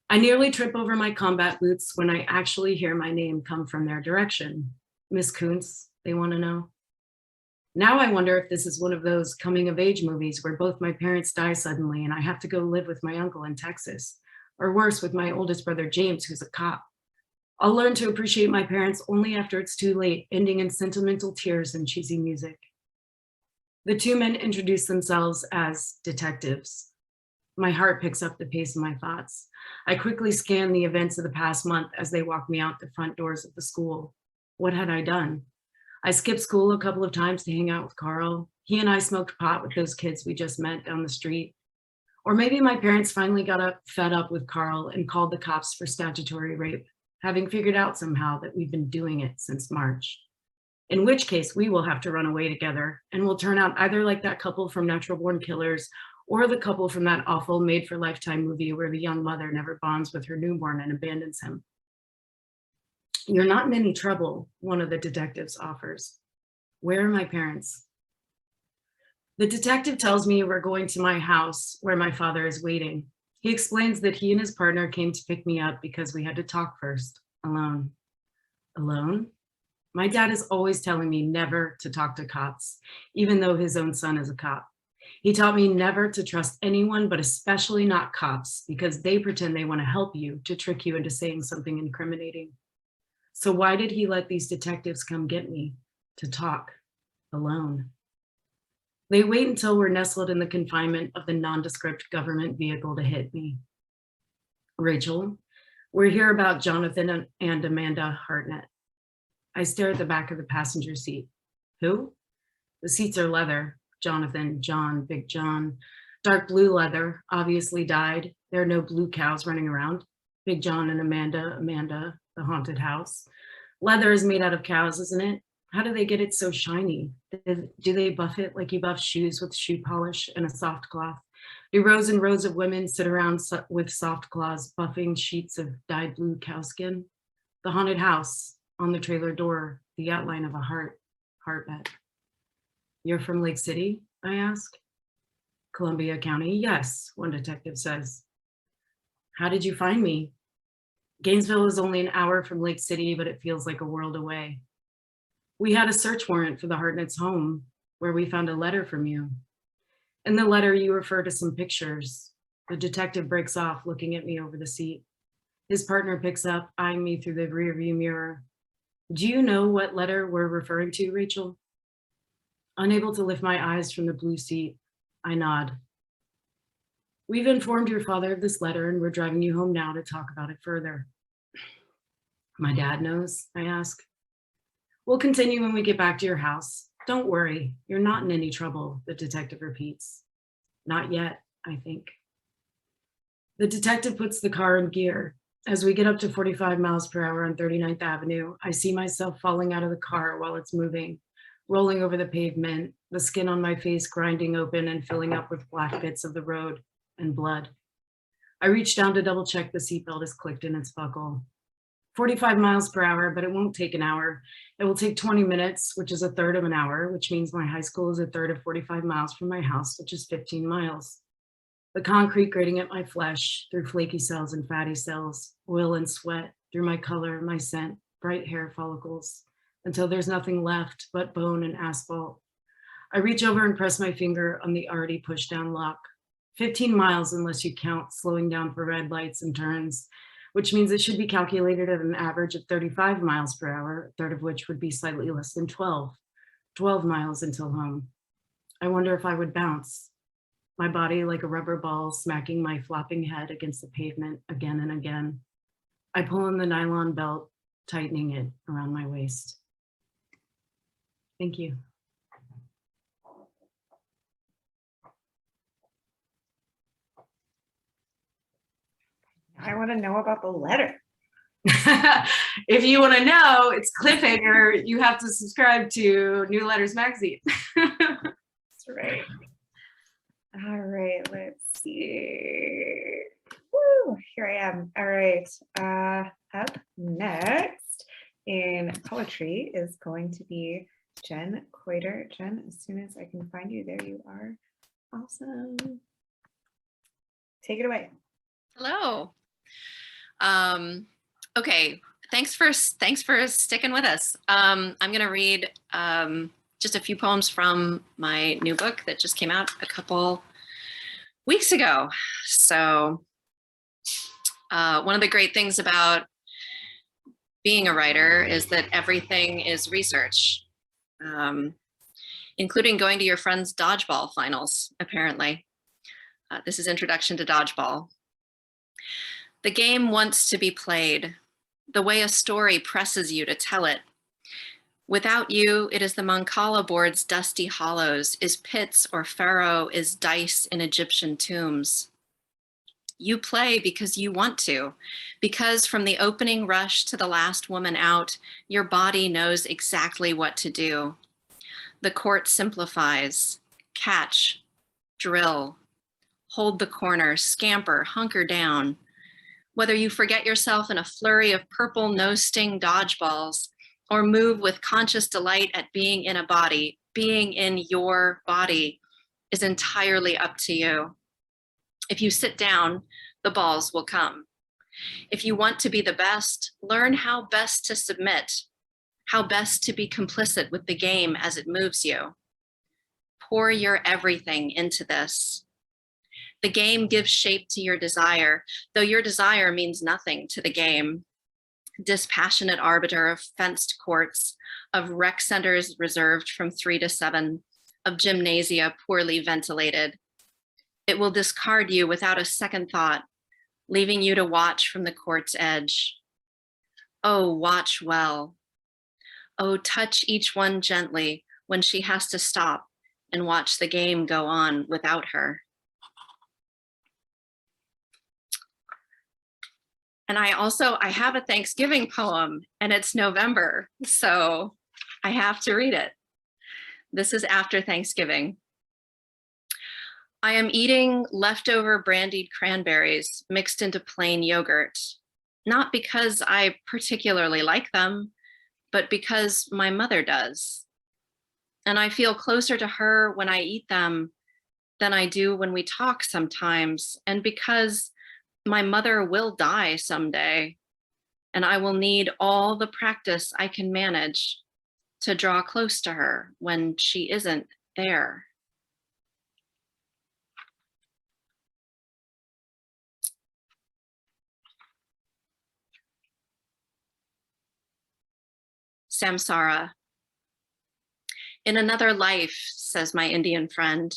I nearly trip over my combat boots when I actually hear my name come from their direction. Miss Kuntz, they want to know. Now I wonder if this is one of those coming of age movies where both my parents die suddenly and I have to go live with my uncle in Texas, or worse, with my oldest brother, James, who's a cop. I'll learn to appreciate my parents only after it's too late, ending in sentimental tears and cheesy music. The two men introduce themselves as detectives. My heart picks up the pace of my thoughts. I quickly scan the events of the past month as they walk me out the front doors of the school. What had I done? I skipped school a couple of times to hang out with Carl. He and I smoked pot with those kids we just met down the street. Or maybe my parents finally got fed up with Carl and called the cops for statutory rape, having figured out somehow that we've been doing it since March. In which case we will have to run away together and we'll turn out either like that couple from Natural Born Killers or the couple from that awful Made for Lifetime movie where the young mother never bonds with her newborn and abandons him. You're not in any trouble, one of the detectives offers. Where are my parents? The detective tells me we're going to my house where my father is waiting. He explains that he and his partner came to pick me up because we had to talk first, alone. Alone? My dad is always telling me never to talk to cops, even though his own son is a cop. He taught me never to trust anyone, but especially not cops, because they pretend they want to help you to trick you into saying something incriminating. So why did he let these detectives come get me to talk alone? They wait until we're nestled in the confinement of the nondescript government vehicle to hit me. Rachel, we're here about Jonathan and Amanda Hartnett. I stare at the back of the passenger seat. Who? The seats are leather. Jonathan, John, Big John. Dark blue leather, obviously dyed. There are no blue cows running around. Big John and Amanda, the haunted house. Leather is made out of cows, isn't it? How do they get it so shiny? Do they buff it like you buff shoes with shoe polish and a soft cloth? Do rows and rows of women sit around with soft claws buffing sheets of dyed blue cow skin? The haunted house, on the trailer door, the outline of a heart bet. You're from Lake City, I ask. Columbia County, yes, one detective says. How did you find me? Gainesville is only an hour from Lake City, but it feels like a world away. We had a search warrant for the Hartnett's home, where we found a letter from you. In the letter, you refer to some pictures. The detective breaks off, looking at me over the seat. His partner picks up, eyeing me through the rearview mirror. Do you know what letter we're referring to, Rachel? Unable to lift my eyes from the blue seat, I nod. We've informed your father of this letter and we're driving you home now to talk about it further. My dad knows, I ask. We'll continue when we get back to your house. Don't worry, you're not in any trouble, the detective repeats. Not yet, I think. The detective puts the car in gear. As we get up to 45 miles per hour on 39th Avenue, I see myself falling out of the car while it's moving, rolling over the pavement, the skin on my face grinding open and filling up with black bits of the road and blood. I reach down to double check the seatbelt is clicked in its buckle. 45 miles per hour, but it won't take an hour. It will take 20 minutes, which is a third of an hour, which means my high school is a third of 45 miles from my house, which is 15 miles. The concrete grating at my flesh, through flaky cells and fatty cells, oil and sweat, through my color, my scent, bright hair follicles, until there's nothing left but bone and asphalt. I reach over and press my finger on the already pushed down lock. 15 miles unless you count slowing down for red lights and turns. which means it should be calculated at an average of 35 miles per hour, a third of which would be slightly less than 12 miles until home. I wonder if I would bounce, my body like a rubber ball smacking my flopping head against the pavement again and again. I pull on the nylon belt, tightening it around my waist. Thank you. I want to know about the letter. If you want to know, it's cliffhanger. You have to subscribe to New Letters magazine. That's right. All right, let's see. Woo, here I am. All right. Up next in poetry is going to be Jen Coiter. Jen, as soon as I can find you, there you are. Awesome. Take it away. Hello. Okay, thanks for sticking with us. I'm gonna read just a few poems from my new book that just came out a couple weeks ago. So one of the great things about being a writer is that everything is research, including going to your friend's dodgeball finals, apparently. This is Introduction to Dodgeball. The game wants to be played, the way a story presses you to tell it. Without you, it is the Mancala board's dusty hollows, is pits or pharaoh, is dice in Egyptian tombs. You play because you want to, because from the opening rush to the last woman out, your body knows exactly what to do. The court simplifies, catch, drill, hold the corner, scamper, hunker down. Whether you forget yourself in a flurry of purple no-sting dodgeballs or move with conscious delight at being in a body, being in your body is entirely up to you. If you sit down, the balls will come. If you want to be the best, learn how best to submit, how best to be complicit with the game as it moves you. Pour your everything into this. The game gives shape to your desire, though your desire means nothing to the game. Dispassionate arbiter of fenced courts, of rec centers reserved from 3 to 7, of gymnasia poorly ventilated. It will discard you without a second thought, leaving you to watch from the court's edge. Oh, watch well. Oh, touch each one gently when she has to stop and watch the game go on without her. And I have a Thanksgiving poem, and it's November, so I have to read it. This is after Thanksgiving. I am eating leftover brandied cranberries mixed into plain yogurt, not because I particularly like them, but because my mother does. And I feel closer to her when I eat them than I do when we talk sometimes, and because my mother will die someday, and I will need all the practice I can manage to draw close to her when she isn't there. Samsara. In another life, says my Indian friend,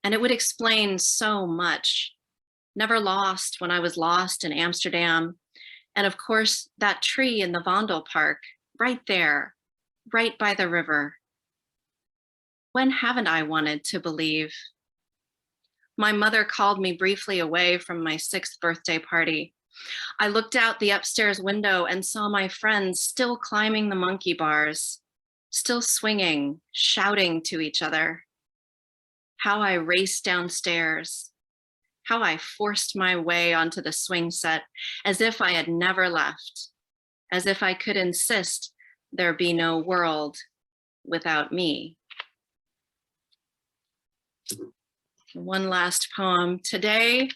and it would explain so much. Never lost when I was lost in Amsterdam. And of course, that tree in the Vondel Park, right there, right by the river. When haven't I wanted to believe? My mother called me briefly away from my 6th birthday party. I looked out the upstairs window and saw my friends still climbing the monkey bars, still swinging, shouting to each other. How I raced downstairs. How I forced my way onto the swing set as if I had never left, as if I could insist there be no world without me. One last poem. Today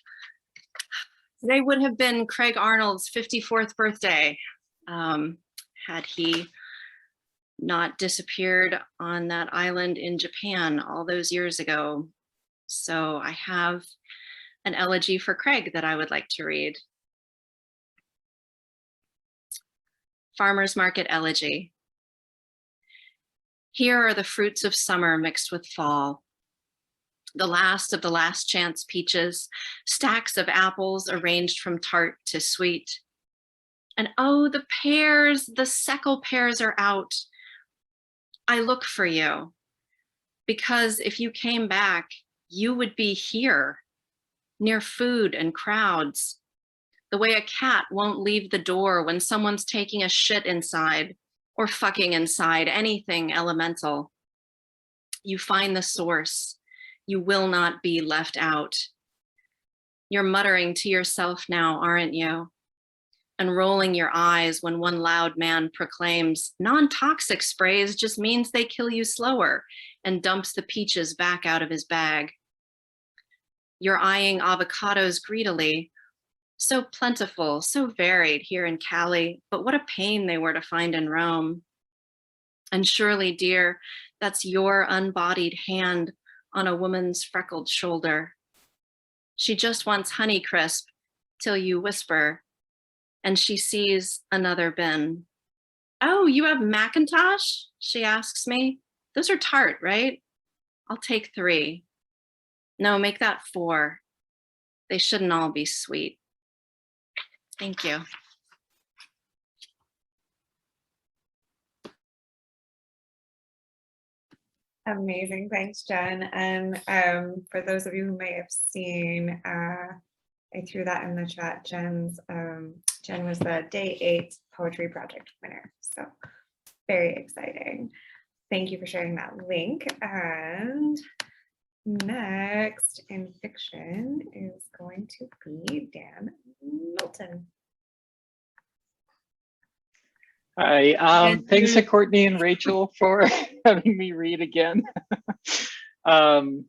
would have been Craig Arnold's 54th birthday, had he not disappeared on that island in Japan all those years ago. So I have an elegy for Craig that I would like to read. Farmer's Market Elegy. Here are the fruits of summer mixed with fall. The last of the last chance peaches, stacks of apples arranged from tart to sweet. And oh, the pears, the Seckel pears are out. I look for you, because if you came back, you would be here, near food and crowds, the way a cat won't leave the door when someone's taking a shit inside or fucking inside, anything elemental. You find the source. You will not be left out. You're muttering to yourself now, aren't you? And rolling your eyes when one loud man proclaims, non-toxic sprays just means they kill you slower, and dumps the peaches back out of his bag. You're eyeing avocados greedily, so plentiful, so varied here in Cali, but what a pain they were to find in Rome. And surely, dear, that's your unbodied hand on a woman's freckled shoulder. She just wants Honeycrisp till you whisper, and she sees another bin. Oh, you have Macintosh? She asks me. Those are tart, right? I'll take 3. No, make that 4. They shouldn't all be sweet. Thank you. Amazing, thanks, Jen. And for those of you who may have seen, I threw that in the chat. Jen was the Day 8 Poetry Project winner. So very exciting. Thank you for sharing that link. And next in fiction is going to be Dan Milton. Hi, thanks to Courtney and Rachel for having me read again. I'm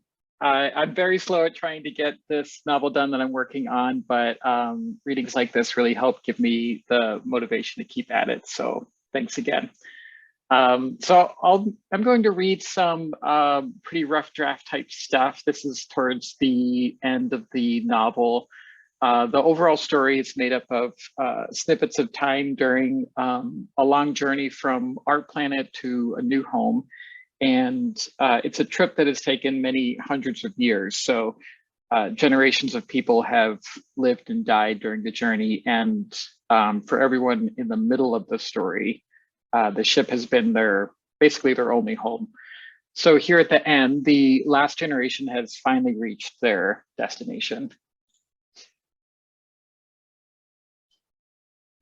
very slow at trying to get this novel done that I'm working on, but readings like this really help give me the motivation to keep at it. So thanks again. I'm going to read some pretty rough draft type stuff. This is towards the end of the novel. The overall story is made up of snippets of time during a long journey from our planet to a new home. And it's a trip that has taken many hundreds of years. So generations of people have lived and died during the journey. And for everyone in the middle of the story, the ship has been basically their only home. So here at the end, the last generation has finally reached their destination.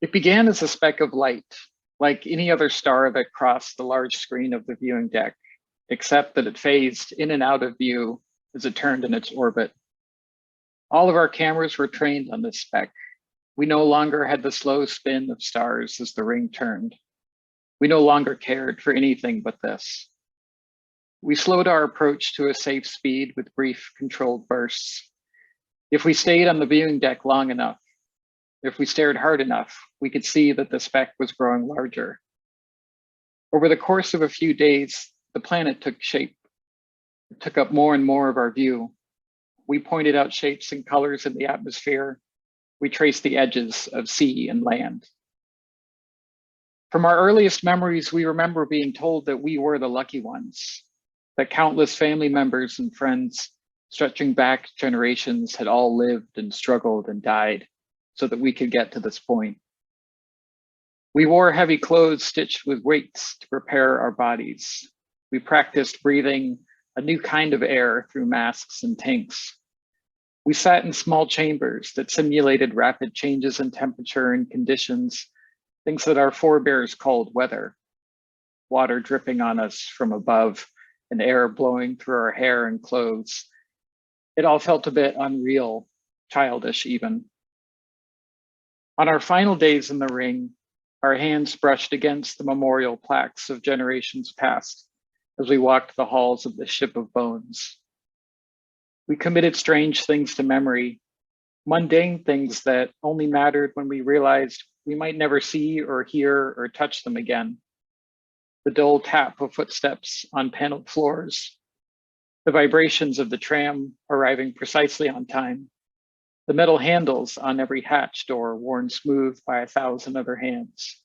It began as a speck of light, like any other star that crossed the large screen of the viewing deck, except that it phased in and out of view as it turned in its orbit. All of our cameras were trained on this speck. We no longer had the slow spin of stars as the ring turned. We no longer cared for anything but this. We slowed our approach to a safe speed with brief controlled bursts. If we stayed on the viewing deck long enough, if we stared hard enough, we could see that the speck was growing larger. Over the course of a few days, the planet took shape. It took up more and more of our view. We pointed out shapes and colors in the atmosphere. We traced the edges of sea and land. From our earliest memories, we remember being told that we were the lucky ones, that countless family members and friends stretching back generations had all lived and struggled and died so that we could get to this point. We wore heavy clothes stitched with weights to prepare our bodies. We practiced breathing a new kind of air through masks and tanks. We sat in small chambers that simulated rapid changes in temperature and conditions, things that our forebears called weather. Water dripping on us from above and air blowing through our hair and clothes. It all felt a bit unreal, childish even. On our final days in the ring, our hands brushed against the memorial plaques of generations past as we walked the halls of the ship of bones. We committed strange things to memory, mundane things that only mattered when we realized we might never see or hear or touch them again. The dull tap of footsteps on paneled floors, the vibrations of the tram arriving precisely on time, the metal handles on every hatch door worn smooth by 1,000 other hands.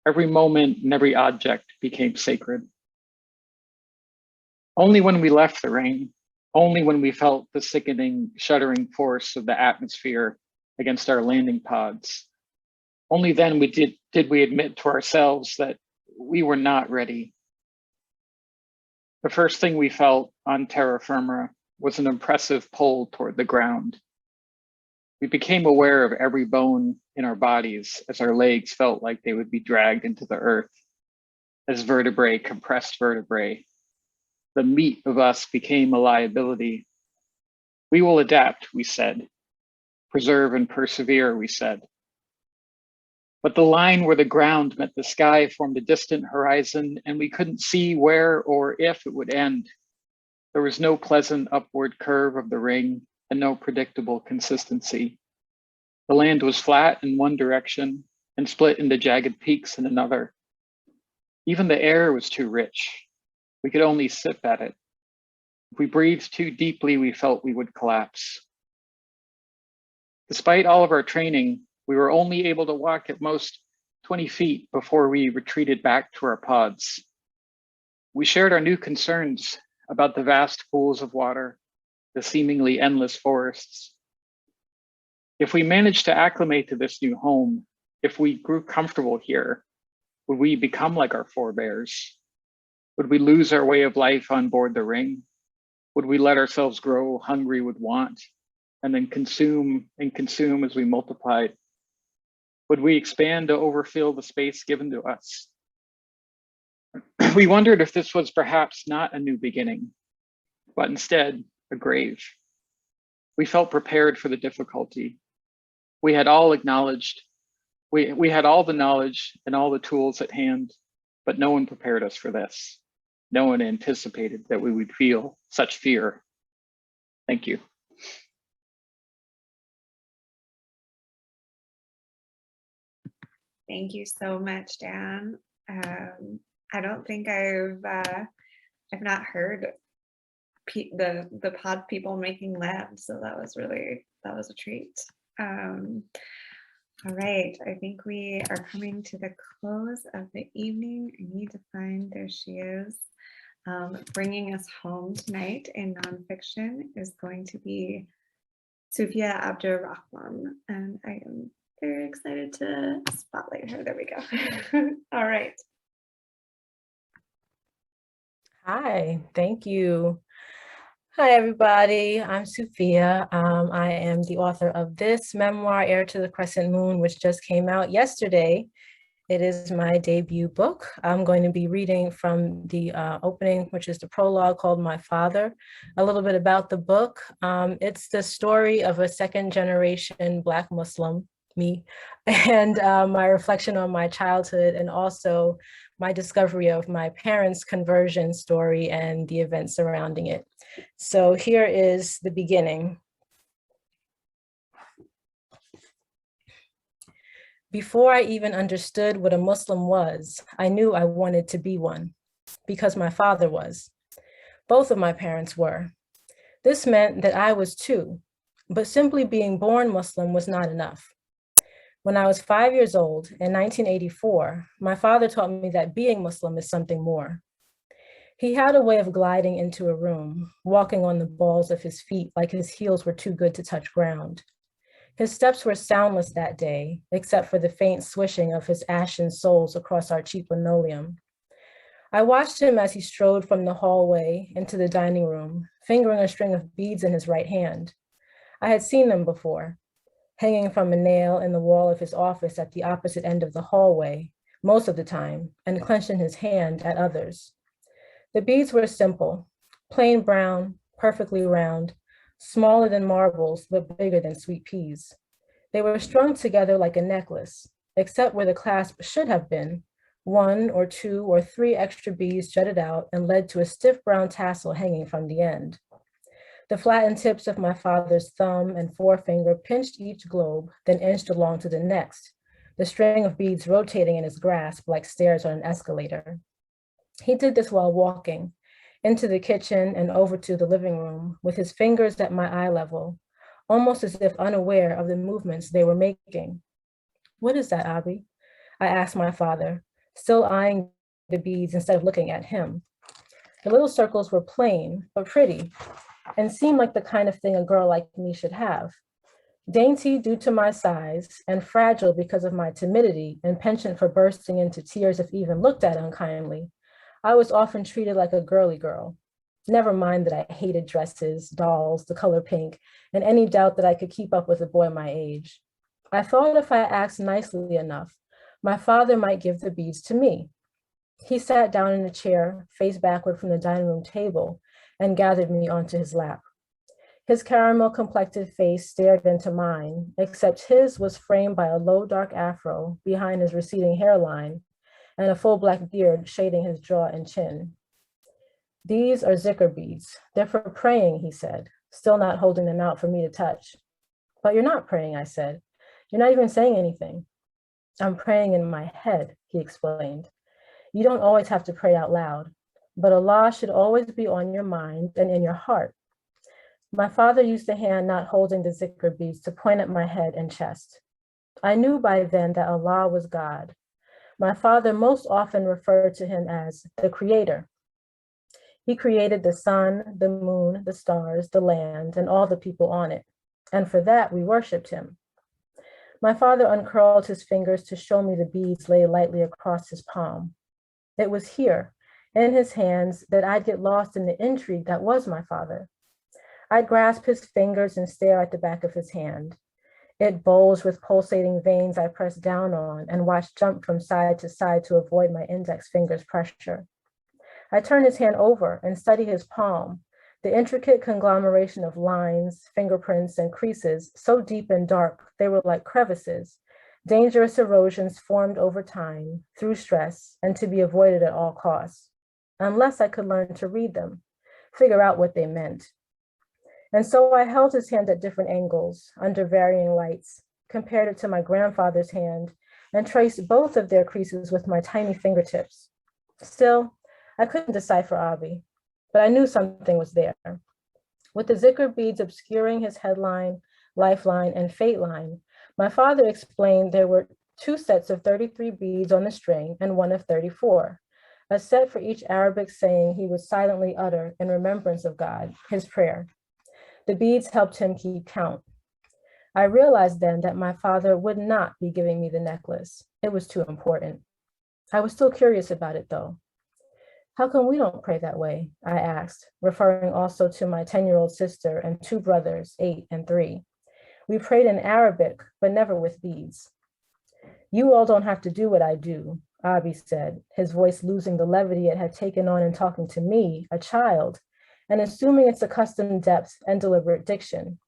Every moment and every object became sacred. Only when we left the ring, only when we felt the sickening, shuddering force of the atmosphere against our landing pods, only then did we admit to ourselves that we were not ready. The first thing we felt on terra firma was an impressive pull toward the ground. We became aware of every bone in our bodies as our legs felt like they would be dragged into the earth, as vertebrae compressed vertebrae. The meat of us became a liability. We will adapt, we said. Preserve and persevere, we said. But the line where the ground met the sky formed a distant horizon, and we couldn't see where or if it would end. There was no pleasant upward curve of the ring and no predictable consistency. The land was flat in one direction and split into jagged peaks in another. Even the air was too rich. We could only sip at it. If we breathed too deeply, we felt we would collapse. Despite all of our training, we were only able to walk at most 20 feet before we retreated back to our pods. We shared our new concerns about the vast pools of water, the seemingly endless forests. If we managed to acclimate to this new home, if we grew comfortable here, would we become like our forebears? Would we lose our way of life on board the ring? Would we let ourselves grow hungry with want and then consume as we multiplied? Would we expand to overfill the space given to us? We wondered if this was perhaps not a new beginning, but instead a grave. We felt prepared for the difficulty. We had all acknowledged, we had all the knowledge and all the tools at hand, but no one prepared us for this. No one anticipated that we would feel such fear. Thank you. Thank you so much, Dan. I don't think I've not heard the pod people making land, so that was a treat. All right, I think we are coming to the close of the evening. I need to find, there she is. Bringing us home tonight in nonfiction is going to be Sophia Abdul, and I am very excited to spotlight her. There we go. All right. Hi, thank you. Hi, everybody. I'm Sophia. I am the author of this memoir, Heir to the Crescent Moon, which just came out yesterday. It is my debut book. I'm going to be reading from the opening, which is the prologue called My Father. A little bit about the book. It's the story of a second generation Black Muslim, me, and my reflection on my childhood and also my discovery of my parents' conversion story and the events surrounding it. So here is the beginning. Before I even understood what a Muslim was, I knew I wanted to be one because my father was. Both of my parents were. This meant that I was too, but simply being born Muslim was not enough. When I was 5 years old in 1984, my father taught me that being Muslim is something more. He had a way of gliding into a room, walking on the balls of his feet like his heels were too good to touch ground. His steps were soundless that day, except for the faint swishing of his ashen soles across our cheap linoleum. I watched him as he strode from the hallway into the dining room, fingering a string of beads in his right hand. I had seen them before, hanging from a nail in the wall of his office at the opposite end of the hallway, most of the time, and clenched in his hand at others. The beads were simple, plain brown, perfectly round, smaller than marbles, but bigger than sweet peas. They were strung together like a necklace, except where the clasp should have been. 1 or 2 or 3 extra beads jutted out and led to a stiff brown tassel hanging from the end. The flattened tips of my father's thumb and forefinger pinched each globe, then inched along to the next, the string of beads rotating in his grasp like stairs on an escalator. He did this while walking into the kitchen and over to the living room with his fingers at my eye level, almost as if unaware of the movements they were making. "What is that, Abi?" I asked my father, still eyeing the beads instead of looking at him. The little circles were plain, but pretty, and seemed like the kind of thing a girl like me should have. Dainty due to my size, and fragile because of my timidity and penchant for bursting into tears if even looked at unkindly, I was often treated like a girly girl. Never mind that I hated dresses, dolls, the color pink, and any doubt that I could keep up with a boy my age. I thought if I asked nicely enough, my father might give the beads to me. He sat down in a chair, face backward from the dining room table, and gathered me onto his lap. His caramel-complected face stared into mine, except his was framed by a low, dark afro behind his receding hairline and a full black beard shading his jaw and chin. These are zikr beads. They're for praying, he said, still not holding them out for me to touch. But you're not praying, I said. You're not even saying anything. I'm praying in my head, he explained. You don't always have to pray out loud, but Allah should always be on your mind and in your heart. My father used the hand not holding the zikr beads to point at my head and chest. I knew by then that Allah was God. My father most often referred to him as the creator. He created the sun, the moon, the stars, the land, and all the people on it. And for that, we worshiped him. My father uncurled his fingers to show me the beads lay lightly across his palm. It was here, in his hands, that I'd get lost in the intrigue that was my father. I'd grasp his fingers and stare at the back of his hand. It bulged with pulsating veins I pressed down on and watched jump from side to side to avoid my index finger's pressure. I turned his hand over and studied his palm, the intricate conglomeration of lines, fingerprints, and creases so deep and dark they were like crevices, dangerous erosions formed over time, through stress, and to be avoided at all costs, unless I could learn to read them, figure out what they meant. And so I held his hand at different angles, under varying lights, compared it to my grandfather's hand, and traced both of their creases with my tiny fingertips. Still, I couldn't decipher Abi, but I knew something was there. With the zikr beads obscuring his headline, lifeline, and fate line, my father explained there were 2 sets of 33 beads on the string and one of 34, a set for each Arabic saying he would silently utter in remembrance of God, his prayer. The beads helped him keep count. I realized then that my father would not be giving me the necklace. It was too important. I was still curious about it though. How come we don't pray that way? I asked, referring also to my 10-year-old sister and 2 brothers, 8 and 3. We prayed in Arabic, but never with beads. You all don't have to do what I do, Abi said, his voice losing the levity it had taken on in talking to me, a child, and assuming its accustomed depth and deliberate diction.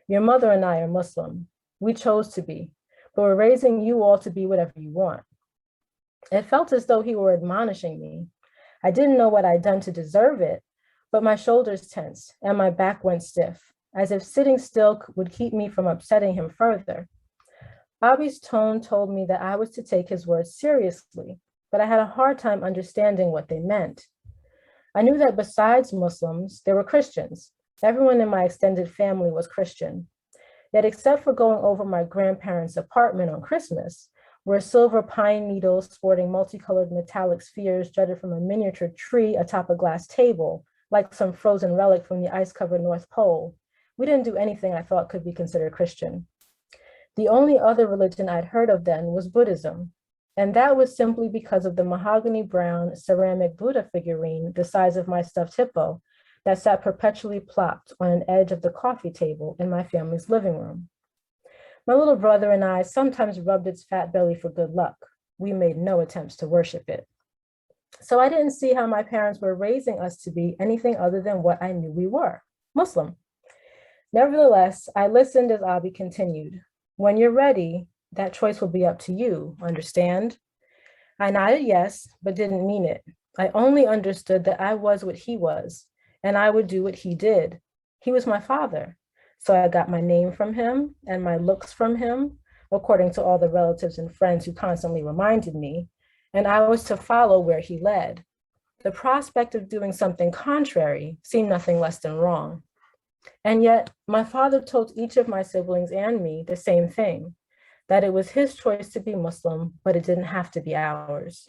Your mother and I are Muslim. We chose to be, but we're raising you all to be whatever you want. It felt as though he were admonishing me. I didn't know what I'd done to deserve it, but my shoulders tensed and my back went stiff, as if sitting still would keep me from upsetting him further. Abi's tone told me that I was to take his words seriously, but I had a hard time understanding what they meant. I knew that besides Muslims, there were Christians. Everyone in my extended family was Christian. Yet except for going over my grandparents' apartment on Christmas, where silver pine needles sporting multicolored metallic spheres jutted from a miniature tree atop a glass table, like some frozen relic from the ice-covered North Pole, we didn't do anything I thought could be considered Christian. The only other religion I'd heard of then was Buddhism, and that was simply because of the mahogany brown ceramic Buddha figurine the size of my stuffed hippo that sat perpetually plopped on an edge of the coffee table in my family's living room. My little brother and I sometimes rubbed its fat belly for good luck. We made no attempts to worship it. So I didn't see how my parents were raising us to be anything other than what I knew we were, Muslim. Nevertheless, I listened as Abi continued. When you're ready, that choice will be up to you, understand? I nodded yes, but didn't mean it. I only understood that I was what he was, and I would do what he did. He was my father. So I got my name from him and my looks from him, according to all the relatives and friends who constantly reminded me, and I was to follow where he led. The prospect of doing something contrary seemed nothing less than wrong. And yet, my father told each of my siblings and me the same thing, that it was his choice to be Muslim, but it didn't have to be ours.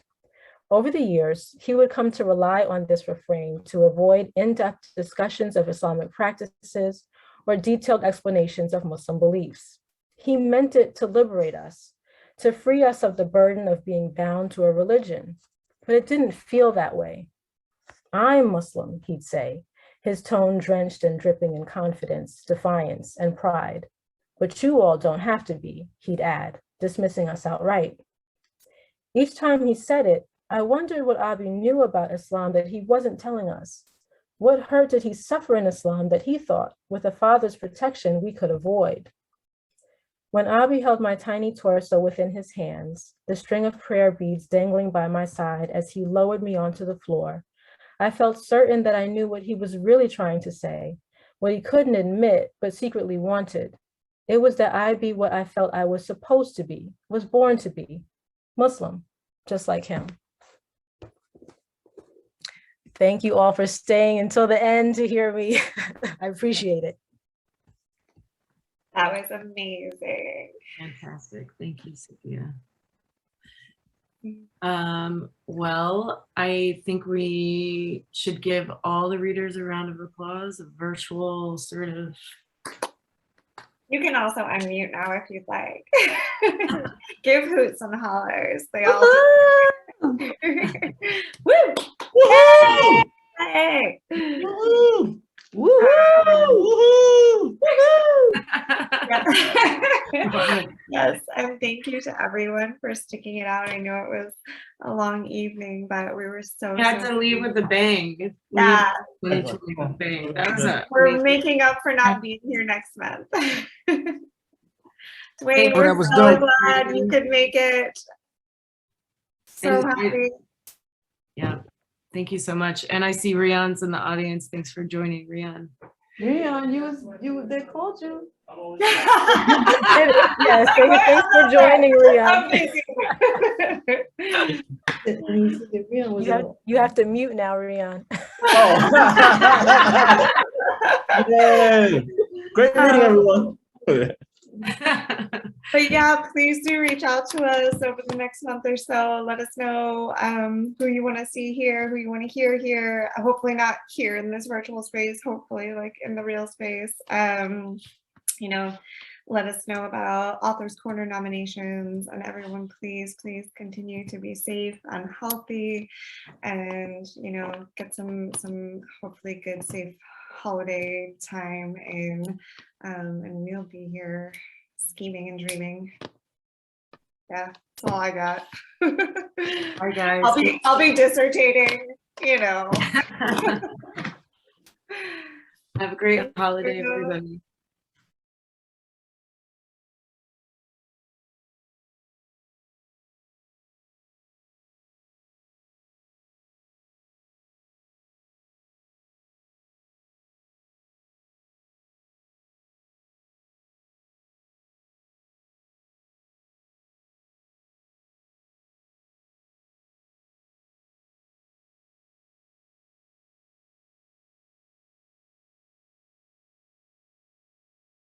Over the years, he would come to rely on this refrain to avoid in-depth discussions of Islamic practices or detailed explanations of Muslim beliefs. He meant it to liberate us, to free us of the burden of being bound to a religion, but it didn't feel that way. I'm Muslim, he'd say, his tone drenched and dripping in confidence, defiance, and pride. But you all don't have to be, he'd add, dismissing us outright. Each time he said it, I wondered what Abi knew about Islam that he wasn't telling us. What hurt did he suffer in Islam that he thought, with a father's protection, we could avoid? When Abi held my tiny torso within his hands, the string of prayer beads dangling by my side as he lowered me onto the floor, I felt certain that I knew what he was really trying to say, what he couldn't admit, but secretly wanted. It was that I be what I felt I was supposed to be, was born to be, Muslim, just like him. Thank you all for staying until the end to hear me. I appreciate it. That was amazing. Fantastic. Thank you, Sophia. Well, I think we should give all the readers a round of applause, a virtual sort of. You can also unmute now if you'd like. Give hoots and hollers. They all do. Woo! Woohoo! Hey! Woohoo! Woohoo! Yes, and thank you to everyone for sticking it out. I know it was a long evening, but we were so. You had to leave with a bang. Yeah. Leave with a bang. That was We're making up for not being here next month. Dwayne, Oh, we're that was so dope. glad you could make it. So And happy. Yeah. Thank you so much. And I see Rian's in the audience. Thanks for joining, Rian. Rian, they called you. Yes, thanks for joining, Rian. You have to mute now, Rian. Oh. Yay. Great meeting, everyone. But yeah, please do reach out to us over the next month or so. Let us know who you want to see here, who you want to hear here. Hopefully not here in this virtual space, hopefully like in the real space. You know, let us know about Authors Corner nominations, and everyone please continue to be safe and healthy, and you know, get some hopefully good safe holiday time in, and we'll be here scheming and dreaming. Yeah, that's all I got. Hi guys. I'll be dissertating, you know. Have a great holiday, everybody.